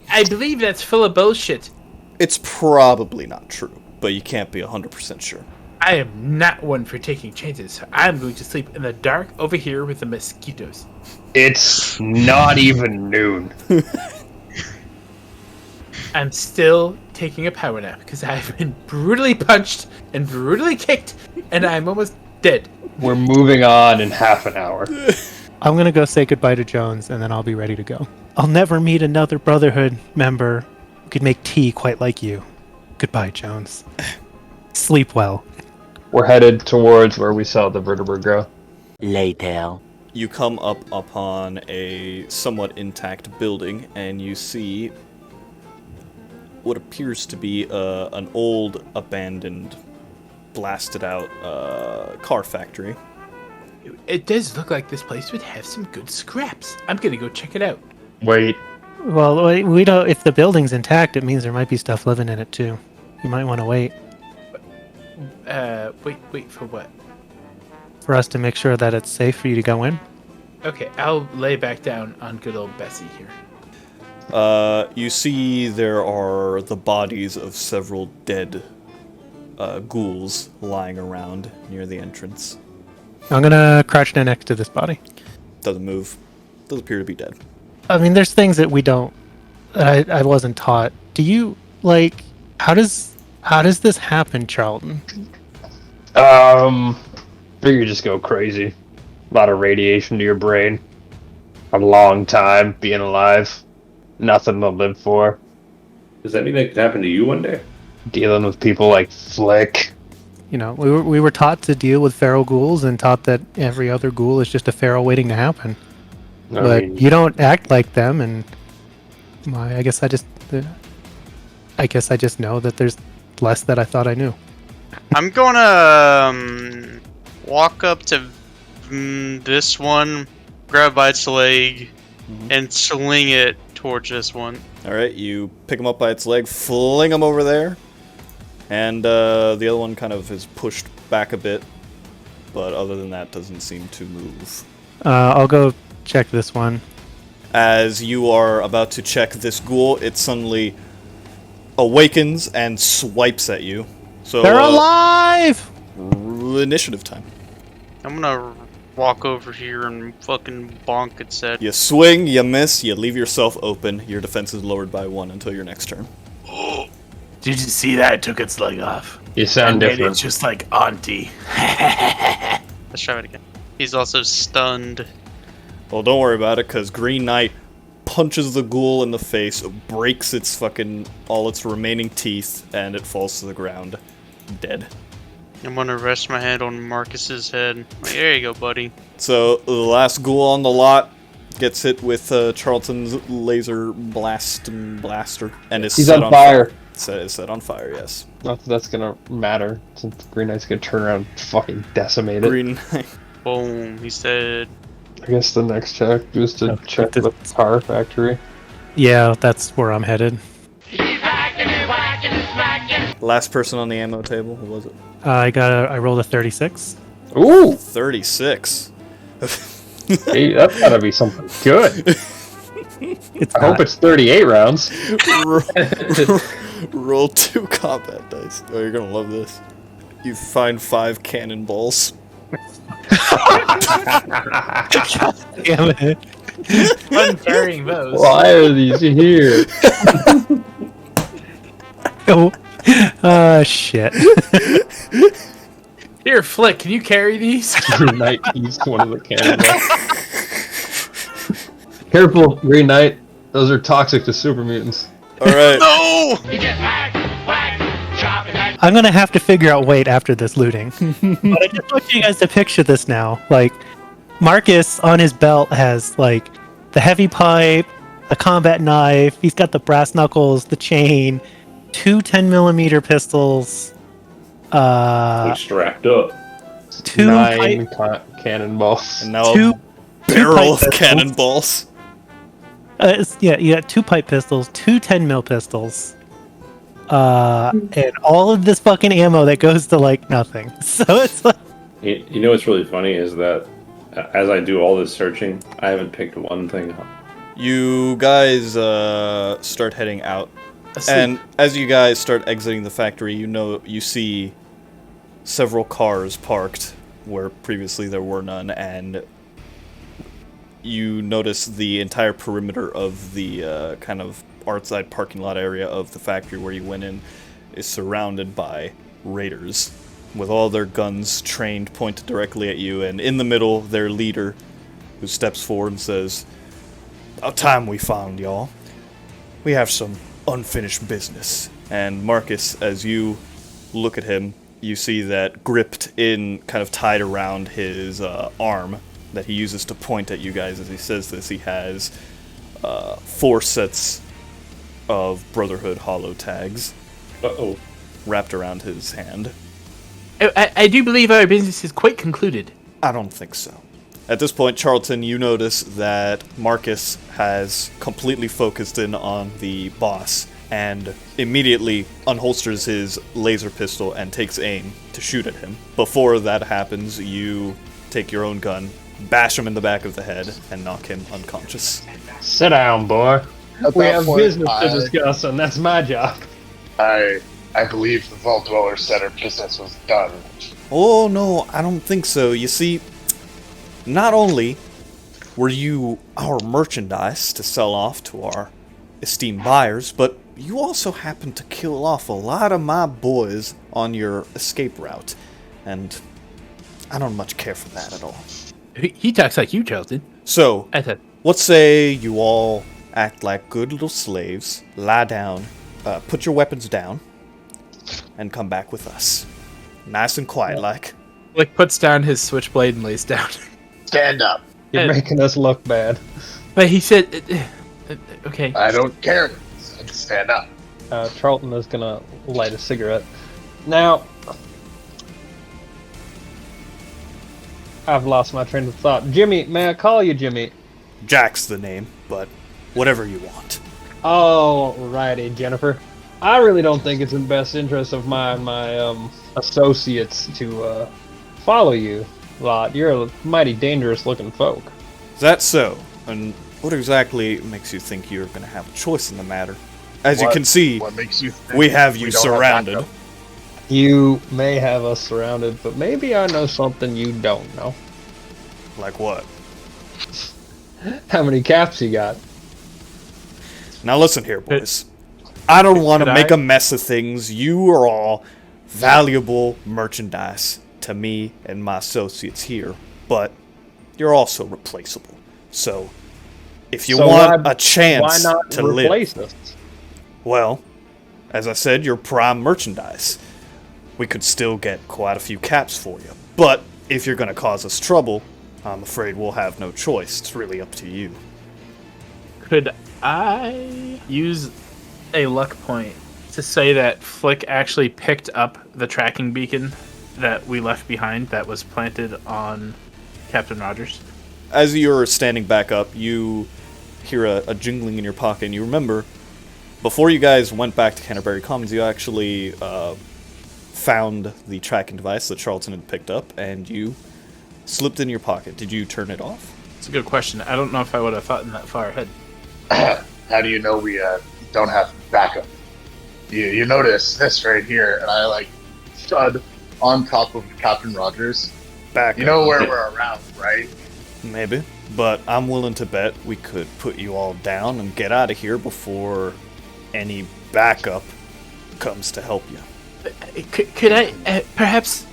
I believe that's full of bullshit. It's probably not true, but you can't be 100% sure. I am not one for taking chances. I'm going to sleep in the dark over here with the mosquitoes. It's not even noon. I'm still taking a power nap because I've been brutally punched and brutally kicked, and I'm almost dead. We're moving on in half an hour. I'm gonna go say goodbye to Jones, and then I'll be ready to go. I'll never meet another Brotherhood member who could make tea quite like you. Goodbye, Jones. Sleep well. We're headed towards where we saw the vertebrate grow. Later. You come up upon a somewhat intact building, and you see what appears to be an old, abandoned, blasted out car factory. It does look like this place would have some good scraps. I'm gonna go check it out. Wait. Well, we don't. If the building's intact, it means there might be stuff living in it too. You might want to wait. Wait for what? For us to make sure that it's safe for you to go in. Okay, I'll lay back down on good old Bessie here. You see there are the bodies of several dead ghouls lying around near the entrance. I'm gonna crouch down next to this body. Doesn't move. Does appear to be dead. I mean, there's things that we don't. That I wasn't taught. Do you like? How does this happen, Charlton? Figure you just go crazy. A lot of radiation to your brain. A long time being alive. Nothing to live for. Does that mean that could happen to you one day? Dealing with people like Flick. You know, we were taught to deal with feral ghouls and taught that every other ghoul is just a feral waiting to happen. But you don't act like them, and I guess I just know that there's less that I thought I knew. I'm gonna walk up to this one, grab by its leg, and sling it towards this one. Alright, you pick him up by its leg, fling him over there, and the other one kind of is pushed back a bit, but other than that doesn't seem to move. I'll go check this one. As you are about to check this ghoul, it suddenly awakens and swipes at you. So they're alive! Initiative time. I'm gonna walk over here and fucking bonk its head. You swing, you miss, you leave yourself open. Your defense is lowered by 1 until your next turn. Did you see that? It took its leg off. You sound different. It's just like Auntie. Let's try it again. He's also stunned. Well, don't worry about it, because Green Knight punches the ghoul in the face, breaks all its remaining teeth, and it falls to the ground, dead. I'm gonna rest my hand on Marcus's head. Like, there you go, buddy. So the last ghoul on the lot gets hit with Charlton's laser blaster, and is He's set on fire. Is set on fire. Yes. Not that that's gonna matter, since Green Knight's gonna turn around and fucking decimate it. Green Knight. Boom. He's dead. I guess the next check is to check the car factory. Yeah, that's where I'm headed. Last person on the ammo table. Who was it? I rolled a 36. Ooh! 36. Hey, that's gotta be something good. I hope it's 38 rounds. Roll 2 combat dice. Oh, you're gonna love this. You find 5 cannonballs. Damn it. Fun carrying those. Why are these here? Oh, shit. Here, Flick, can you carry these? Green Knight eats one of the cannonballs. Careful, Green Knight. Those are toxic to super mutants. Alright. No! I'm gonna have to figure out weight after this looting. But I just want you guys to picture this now. Like, Marcus on his belt has, like, the heavy pipe, the combat knife, he's got the brass knuckles, the chain, 2 10mm pistols, He's strapped up. 2 9 cannonballs. And now two a barrel pipe of pistols. cannonballs. Yeah, you got 2 pipe pistols, 2 10mm pistols, and all of this fucking ammo that goes to, like, nothing. So it's like... You know what's really funny is that as I do all this searching, I haven't picked one thing up. You guys start heading out. Asleep. And as you guys start exiting the factory, you see several cars parked where previously there were none, and you notice the entire perimeter of the kind of outside parking lot area of the factory where you went in is surrounded by raiders with all their guns trained pointed directly at you, and in the middle, their leader, who steps forward and says, "About time we found y'all. We have some unfinished business." And Marcus, as you look at him, you see that gripped in, kind of tied around his arm that he uses to point at you guys as he says this, he has 4 sets of Brotherhood holo tags wrapped around his hand. I do believe our business is quite concluded. I don't think so. At this point, Charlton, you notice that Marcus has completely focused in on the boss and immediately unholsters his laser pistol and takes aim to shoot at him. Before that happens, you take your own gun, bash him in the back of the head, and knock him unconscious. Sit down, boy. At We that have point, business to discuss, and that's my job. I believe the Vault Dweller said our business was done. Oh, no, I don't think so. You see, not only were you our merchandise to sell off to our esteemed buyers, but you also happened to kill off a lot of my boys on your escape route. And I don't much care for that at all. He talks like you, Charlton. So, I thought, let's say you all act like good little slaves, lie down, put your weapons down, and come back with us. Nice and quiet like. Flick puts down his switchblade and lays down. Stand up. You're making us look bad. But he said, okay. I don't care. Stand up. Charlton is gonna light a cigarette. Now, I've lost my train of thought. Jimmy, may I call you Jimmy? Jack's the name, but whatever you want. Alrighty, Jennifer. I really don't think it's in the best interest of my associates to follow you lot. You're a mighty dangerous looking folk. Is that so? And what exactly makes you think you're going to have a choice in the matter? As you can see, What makes you think we have you we don't have surrounded. backup? You may have us surrounded, but maybe I know something you don't know. Like what? How many caps you got? Now listen here, boys. I don't want to Could make I? a mess of things. You are all valuable merchandise to me and my associates here, but you're also replaceable. So, If you So want why- a chance Why not to replace live, us? well, as I said, you're prime merchandise. We could still get quite a few caps for you. But if you're going to cause us trouble, I'm afraid we'll have no choice. It's really up to you. Could I use a luck point to say that Flick actually picked up the tracking beacon that we left behind that was planted on Captain Rogers? As you're standing back up, you hear a jingling in your pocket, and you remember, before you guys went back to Canterbury Commons, you actually found the tracking device that Charlton had picked up, and you slipped in your pocket. Did you turn it off? It's a good question. I don't know if I would have thought in that far ahead. How do you know we don't have backup? You notice this right here, and I like stood on top of Captain Rogers. Back. You know where we're around, right? Maybe, but I'm willing to bet we could put you all down and get out of here before any backup comes to help you. Could I perhaps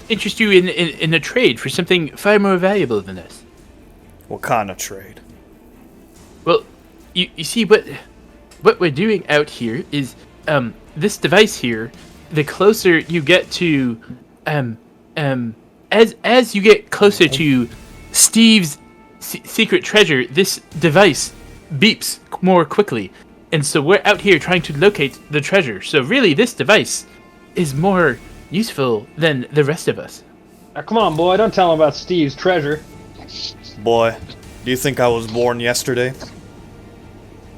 interest you in a trade for something far more valuable than this? What kind of trade? Well, you see what we're doing out here is this device here. The closer you get to as you get closer to Steve's secret treasure, this device beeps more quickly. And so we're out here trying to locate the treasure. So really, this device is more useful than the rest of us. Now, come on, boy, don't tell him about Steve's treasure. Boy, do you think I was born yesterday?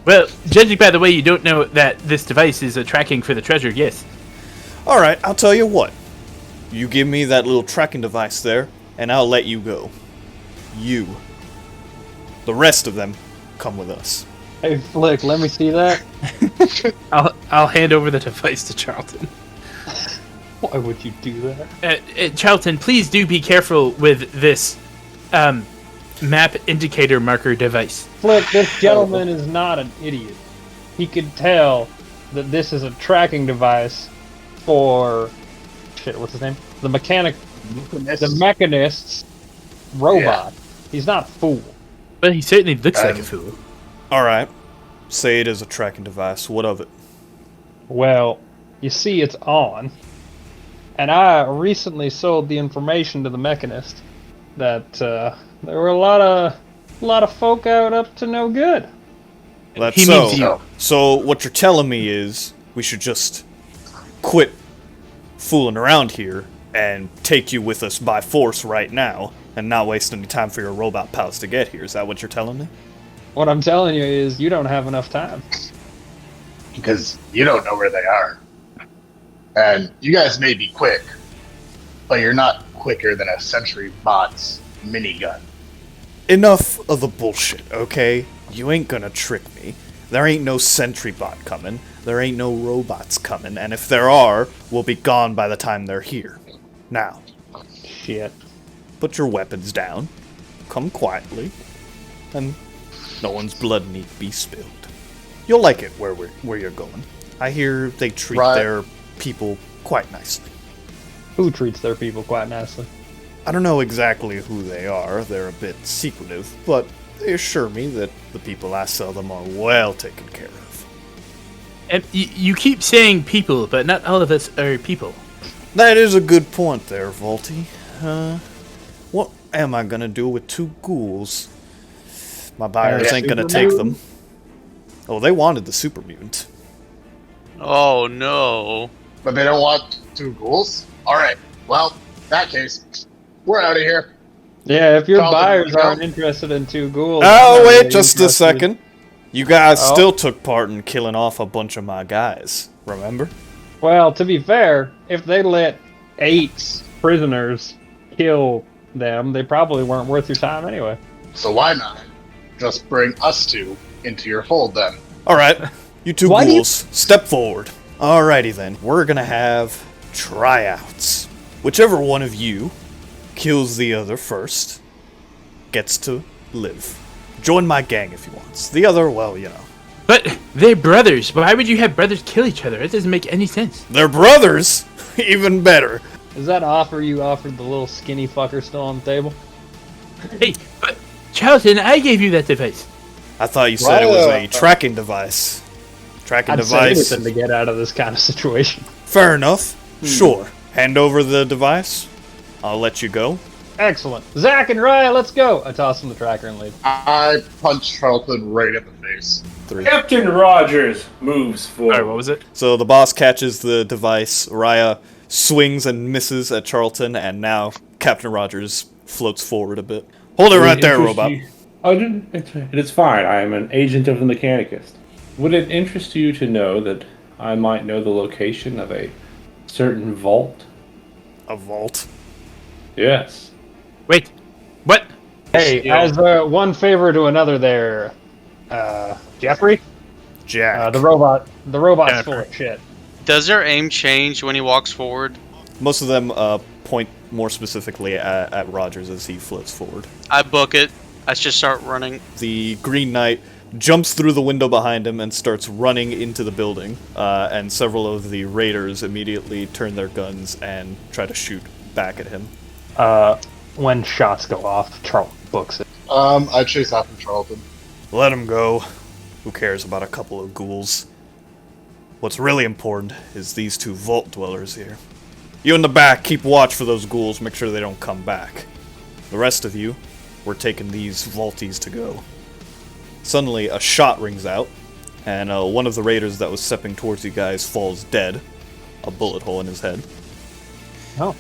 Well, judging by the way you don't know that this device is a tracking for the treasure, yes. Alright, I'll tell you what. You give me that little tracking device there, and I'll let you go. You. The rest of them come with us. Hey, Flick, let me see that. I'll hand over the device to Charlton. Why would you do that? Charlton, please do be careful with this map indicator marker device. Flick, this gentleman is not an idiot. He could tell that this is a tracking device for... Shit, what's his name? The Mechanist's robot. Yeah. He's not a fool. But he certainly looks like a fool. Alright. Say it is a tracking device. What of it? Well, you see it's on. And I recently sold the information to the Mechanist that there were a lot of folk out up to no good. That's so. So what you're telling me is we should just quit fooling around here and take you with us by force right now and not waste any time for your robot pals to get here. Is that what you're telling me? What I'm telling you is you don't have enough time. Because you don't know where they are. And you guys may be quick, but you're not quicker than a Sentry bot's minigun. Enough of the bullshit, okay? You ain't gonna trick me. There ain't no Sentry bot coming. There ain't no robots coming. And if there are, we'll be gone by the time they're here. Now. Shit. Put your weapons down. Come quietly. And no one's blood need be spilled. You'll like it where you're going. I hear they treat their people quite nicely. Who treats their people quite nicely? I don't know exactly who they are. They're a bit secretive, but they assure me that the people I sell them are well taken care of. And you keep saying people, but not all of us are people. That is a good point there, Volty. What am I gonna do with two ghouls? My buyers ain't gonna take them. Oh, they wanted the super mutant. Oh no. But they don't want two ghouls? Alright, well, in that case, we're out of here. Yeah, if your buyers aren't interested in two ghouls... Oh, wait just a second. You guys still took part in killing off a bunch of my guys, remember? Well, to be fair, if they let 8 prisoners kill them, they probably weren't worth your time anyway. So why not just bring us two into your fold then? Alright, you two ghouls, step forward. Alrighty then, we're gonna have tryouts. Whichever one of you kills the other first gets to live. Join my gang if he wants. The other, well, you know. But they're brothers. Why would you have brothers kill each other? It doesn't make any sense. They're brothers? Even better. Is that offer you offered the little skinny fucker still on the table? Hey, but Charlton, I gave you that device. I thought you said it was a tracking device. Tracking I'd say device. anything to get out of this kind of situation. Fair enough. Sure. Hand over the device. I'll let you go. Excellent. Zach and Raya, let's go. I toss him the tracker and leave. I punch Charlton right in the face. 3. Captain Rogers moves forward. Sorry, what was it? So the boss catches the device. Raya swings and misses at Charlton, and now Captain Rogers floats forward a bit. Hold it right there, robot. It's fine. I am an agent of the Mechanicist. Would it interest you to know that I might know the location of a certain vault? A vault? Yes. Wait, what? Hey, as one favor to another there, Jeffrey? Jack. The robot's Jack. full of shit. Does their aim change when he walks forward? Most of them point more specifically at Rogers as he floats forward. I book it. I just start running. The Green Knight jumps through the window behind him and starts running into the building, and several of the raiders immediately turn their guns and try to shoot back at him. When shots go off, Charlton books it. I chase after Charlton. Let him go. Who cares about a couple of ghouls? What's really important is these 2 vault dwellers here. You in the back, keep watch for those ghouls, make sure they don't come back. The rest of you, we're taking these vaulties to go. Suddenly, a shot rings out, and one of the raiders that was stepping towards you guys falls dead. A bullet hole in his head. Oh.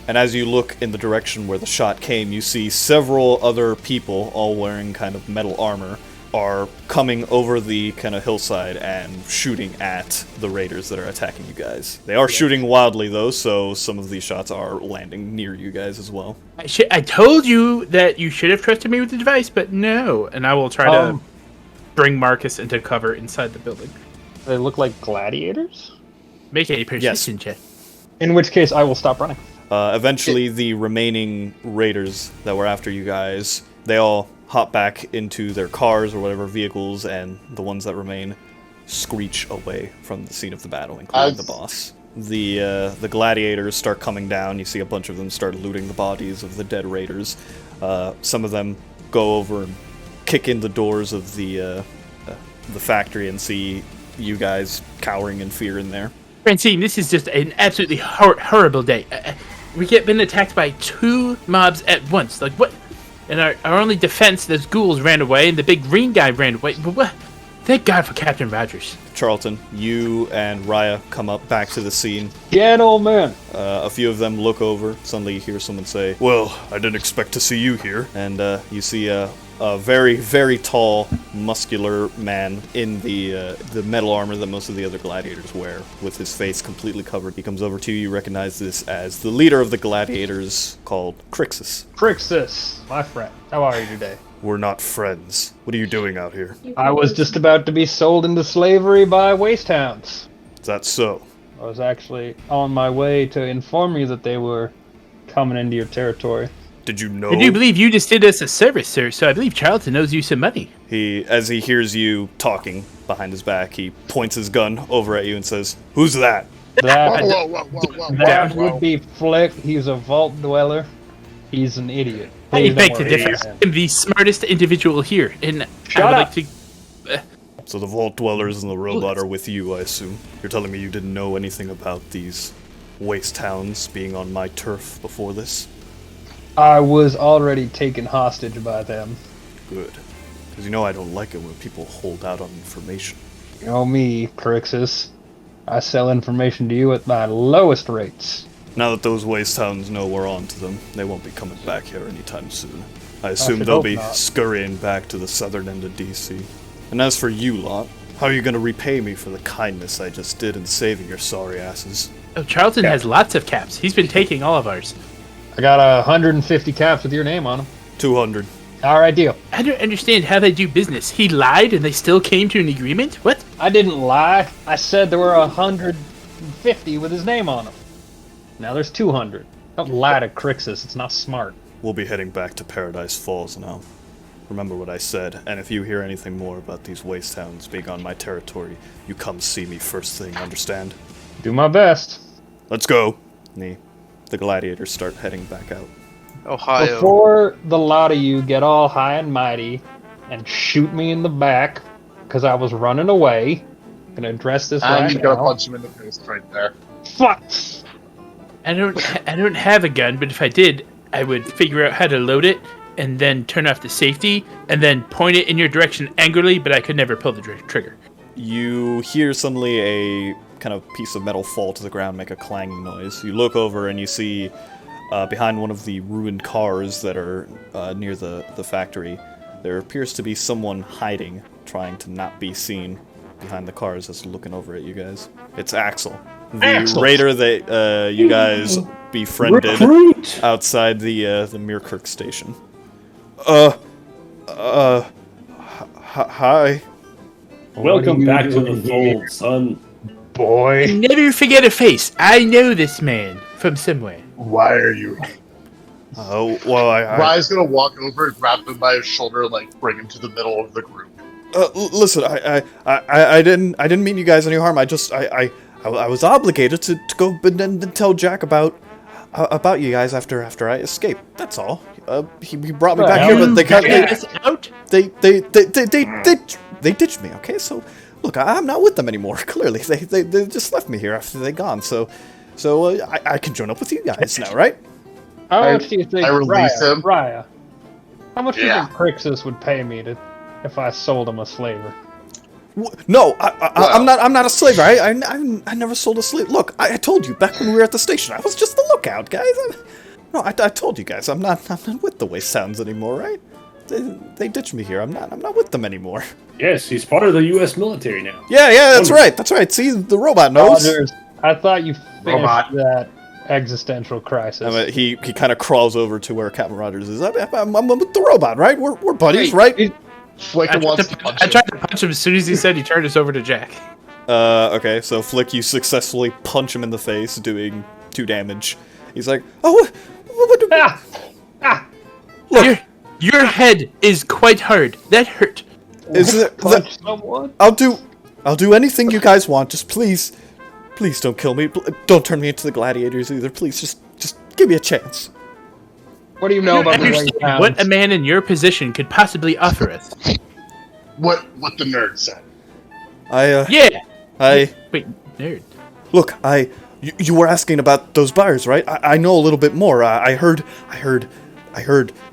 And as you look in the direction where the shot came, you see several other people, all wearing kind of metal armor, are coming over the kind of hillside and shooting at the raiders that are attacking you guys. They are shooting wildly, though, so some of these shots are landing near you guys as well. I told you that you should have trusted me with the device, but no. And I will try to bring Marcus into cover inside the building. They look like gladiators? Make a perception check. In which case, I will stop running. Eventually, the remaining raiders that were after you guys, they all hop back into their cars or whatever vehicles, and the ones that remain screech away from the scene of the battle, including the boss. The gladiators start coming down. You see a bunch of them start looting the bodies of the dead raiders. Some of them go over and kick in the doors of the factory and see you guys cowering in fear in there. Francine, this is just an absolutely horrible day. We get been attacked by 2 mobs at once. Like, what? And our only defense, those ghouls ran away, and the big green guy ran away. But what? Thank God for Captain Rogers. Charlton, you and Raya come up back to the scene. Gentlemen! A few of them look over. Suddenly you hear someone say, "Well, I didn't expect to see you here." And you see a very, very tall, muscular man in the metal armor that most of the other gladiators wear, with his face completely covered. He comes over to you. You recognize this as the leader of the gladiators, called Crixus. Crixus, my friend. How are you today? We're not friends. What are you doing out here? I was just about to be sold into slavery by waste hounds. Is that so? I was actually on my way to inform you that they were coming into your territory. Did you know? I do believe you just did us a service, sir, so I believe Charlton owes you some money. As he hears you talking behind his back, he points his gun over at you and says, "Who's that?" That would be Flick. He's a vault dweller. He's an idiot. I beg to differ. I'm the smartest individual here, and I would like to... So the vault dwellers and the robot are with you, I assume. You're telling me you didn't know anything about these waste towns being on my turf before this? I was already taken hostage by them. Good. Because you know I don't like it when people hold out on information. You know me, Crixus. I sell information to you at my lowest rates. Now that those waste towns know we're on to them, they won't be coming back here anytime soon. I assume they'll be scurrying back to the southern end of DC. And as for you lot, how are you going to repay me for the kindness I just did in saving your sorry asses? Oh, Charlton has lots of caps. He's been taking all of ours. I got 150 caps with your name on them. 200. All right, deal. I don't understand how they do business. He lied and they still came to an agreement? What? I didn't lie. I said there were 150 with his name on them. Now there's 200. Don't lie to Crixus. It's not smart. We'll be heading back to Paradise Falls now. Remember what I said, and if you hear anything more about these waste towns being on my territory, you come see me first thing, understand? Do my best. Let's go. And the gladiators start heading back out. Ohio. Before the lot of you get all high and mighty and shoot me in the back because I was running away, I'm gonna address this right I'm gonna now. punch him in the face right there. Fuck! I don't have a gun, but if I did, I would figure out how to load it and then turn off the safety and then point it in your direction angrily, but I could never pull the trigger. You hear suddenly a kind of piece of metal fall to the ground, make a clanging noise. You look over and you see behind one of the ruined cars that are near the factory, there appears to be someone hiding, trying to not be seen behind the cars that's looking over at you guys. It's Axel. The raider that you guys befriended outside the Mirkirk station. Hi. Welcome back to the fold, son. Boy. Never forget a face. I know this man from somewhere. Why are you here? Oh, well, Rye's gonna walk over, grab him by his shoulder, like bring him to the middle of the group. Listen, I didn't mean you guys any harm. I was obligated to go and tell Jack about you guys after I escaped. That's all. He brought me back here, but they ditched me. Okay, so look, I'm not with them anymore. Clearly, they just left me here after they gone. So I can join up with you guys now, right? How much do you think? I release him. Raya, how much do you think Crixus would pay me if I sold him a slaver? No, I'm not a slaver. I never sold a slave. Look, I told you back when we were at the station. I was just the lookout, guys. I told you guys I'm not with the Waste Sounds anymore, right? They ditched me here. I'm not with them anymore. Yes, he's part of the U.S. military now. Yeah, that's right. That's right. See, the robot knows. Rogers, I thought you finished that existential crisis. I mean, he kind of crawls over to where Captain Rogers is. I'm with the robot, right? We're buddies, right? I tried to punch him as soon as he said he turned us over to Jack. Okay, so Flick, you successfully punch him in the face, doing 2 damage. He's like, oh, what? Look, your head is quite hard. That hurt. Is it? I'll do anything you guys want. Just please don't kill me. Don't turn me into the gladiators either. Please, just give me a chance. What do you know about the what a man in your position could possibly offer us? What the nerd said. Wait, nerd. Look, you were asking about those buyers, right? I know a little bit more. I heard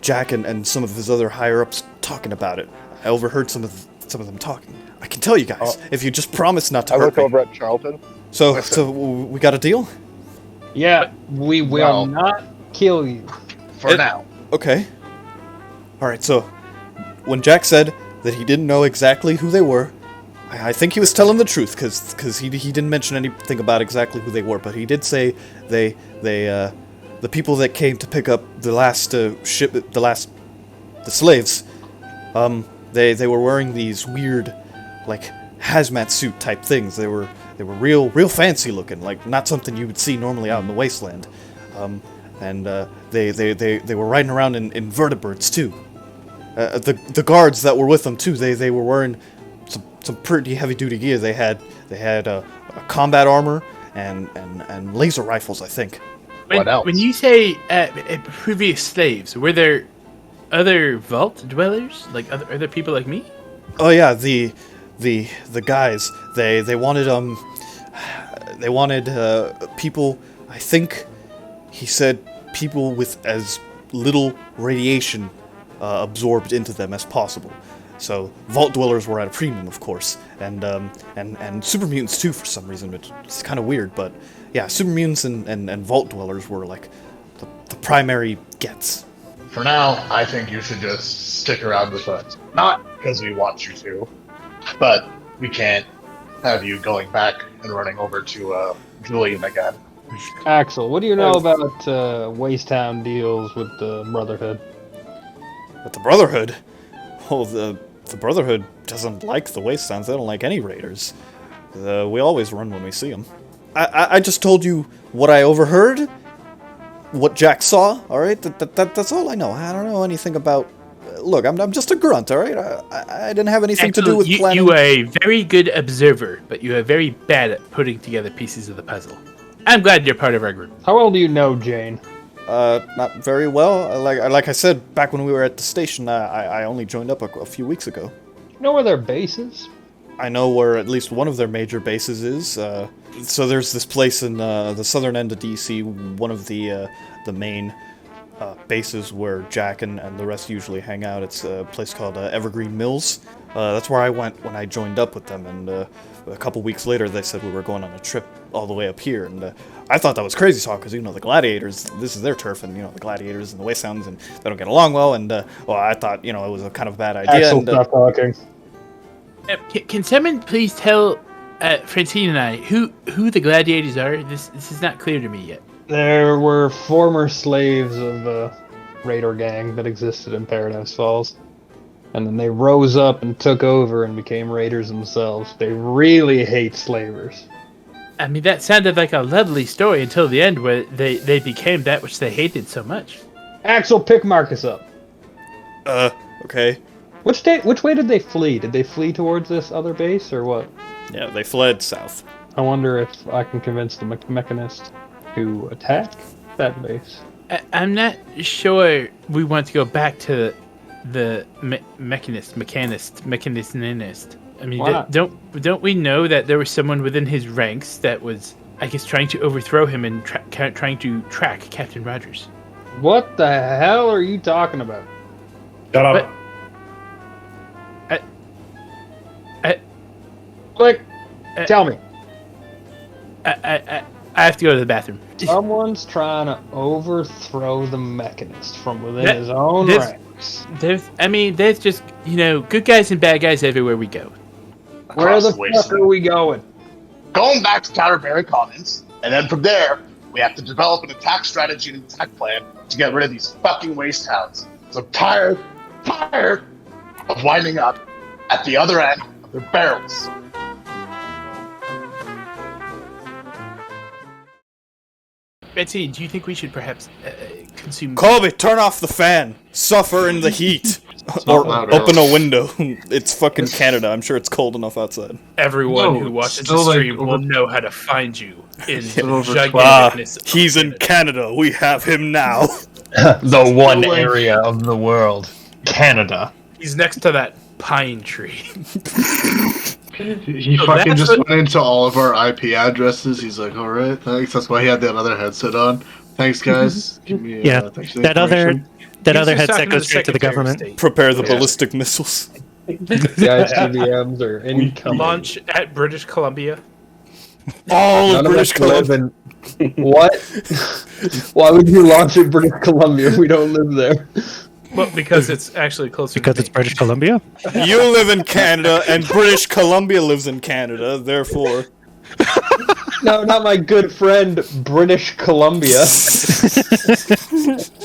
Jack and some of his other higher ups talking about it. I overheard some of them talking. I can tell you guys if you just promise not to hurt me. I look over at Charlton. So we got a deal? Yeah, we will not kill you. For now. Okay. Alright, so when Jack said that he didn't know exactly who they were, I think he was telling the truth, because he didn't mention anything about exactly who they were, but he did say the people that came to pick up the last the slaves, they were wearing these weird, like, hazmat suit type things. They were real fancy looking, like not something you would see normally out in the wasteland. And they were riding around in vertebrates too. The guards that were with them too, they were wearing some pretty heavy duty gear. They had a combat armor and laser rifles, I think. What else? When you say previous slaves, were there other vault dwellers, like other people like me? Oh yeah, the guys. They wanted people. I think he said people with as little radiation absorbed into them as possible. So vault dwellers were at a premium, of course, and super mutants too for some reason. It's kind of weird, but yeah, super mutants and vault dwellers were like the primary gets. For now, I think you should just stick around with us. Not because we want you to, but we can't have you going back and running over to Julian again. Axel, what do you know about Wastetown deals with the Brotherhood? With the Brotherhood? Well, the Brotherhood doesn't like the Wastetown's. They don't like any raiders. We always run when we see them. I just told you what I overheard, what Jack saw, alright? That's all I know. I don't know anything about... Look, I'm just a grunt, alright? I didn't have anything to do with planning... You are a very good observer, but you are very bad at putting together pieces of the puzzle. I'm glad you're part of our group. How well do you know Jane? Not very well. Like I said, back when we were at the station, I only joined up a few weeks ago. You know where their base is? I know where at least one of their major bases is. So there's this place in the southern end of DC, one of the main bases where Jack and the rest usually hang out. It's a place called Evergreen Mills. That's where I went when I joined up with them, and a couple weeks later they said we were going on a trip all the way up here, and I thought that was crazy talk, because, the Gladiators, this is their turf, and, the Gladiators and the Wastelands, and they don't get along well, and, I thought, it was a kind of a bad idea. Axel, stop talking. Can someone please tell Francine and I who the Gladiators are? This is not clear to me yet. There were former slaves of a raider gang that existed in Paradise Falls. And then they rose up and took over and became raiders themselves. They really hate slavers. I mean, that sounded like a lovely story until the end, where they became that which they hated so much. Axel, pick Marcus up. Okay. Which way did they flee? Did they flee towards this other base, or what? Yeah, they fled south. I wonder if I can convince the mechanist to attack that base. I'm not sure we want to go back to the mechanist. I mean, don't we know that there was someone within his ranks that was, I guess, trying to overthrow him and trying to track Captain Rogers? What the hell are you talking about? Shut up. Click. Tell me. I have to go to the bathroom. Someone's trying to overthrow the mechanist from within his own ranks. There's just, good guys and bad guys everywhere we go. Where the fuck are we going? Going back to Canterbury Commons, and then from there, we have to develop an attack strategy and attack plan to get rid of these fucking waste towns. So I'm tired of winding up at the other end of their barrels. Betsy, do you think we should perhaps consume... Colby, turn off the fan! Suffer in the heat! Or open a window. It's fucking Canada. I'm sure it's cold enough outside. Everyone who watches the stream will know how to find you in giganticness. He's in Canada. We have him now. The one area of the world. Canada. He's next to that pine tree. He fucking just went into all of our IP addresses. He's like, all right, thanks. That's why he had that other headset on. Thanks, guys. Give me, thanks for the that other headset goes straight to the government. Prepare the ballistic missiles. The ICBMs are incoming. Launch at British Columbia. All of British Columbia. What? Why would you launch at British Columbia? We don't live there. Well, because it's actually closer. Because it's British Columbia? You live in Canada, and British Columbia lives in Canada, therefore... No, not my good friend, British Columbia.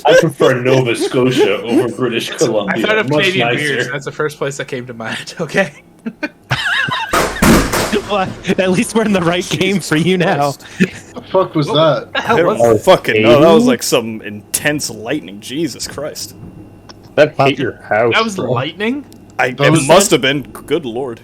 I prefer Nova Scotia over British Columbia. I thought of Much Canadian nicer. beers. That's the first place that came to mind, okay? Well, at least we're in the right game for you now. What the fuck was that? Fucking no, that was like some intense lightning. Jesus Christ. That hit your house. That was lightning? It must have been. Good lord.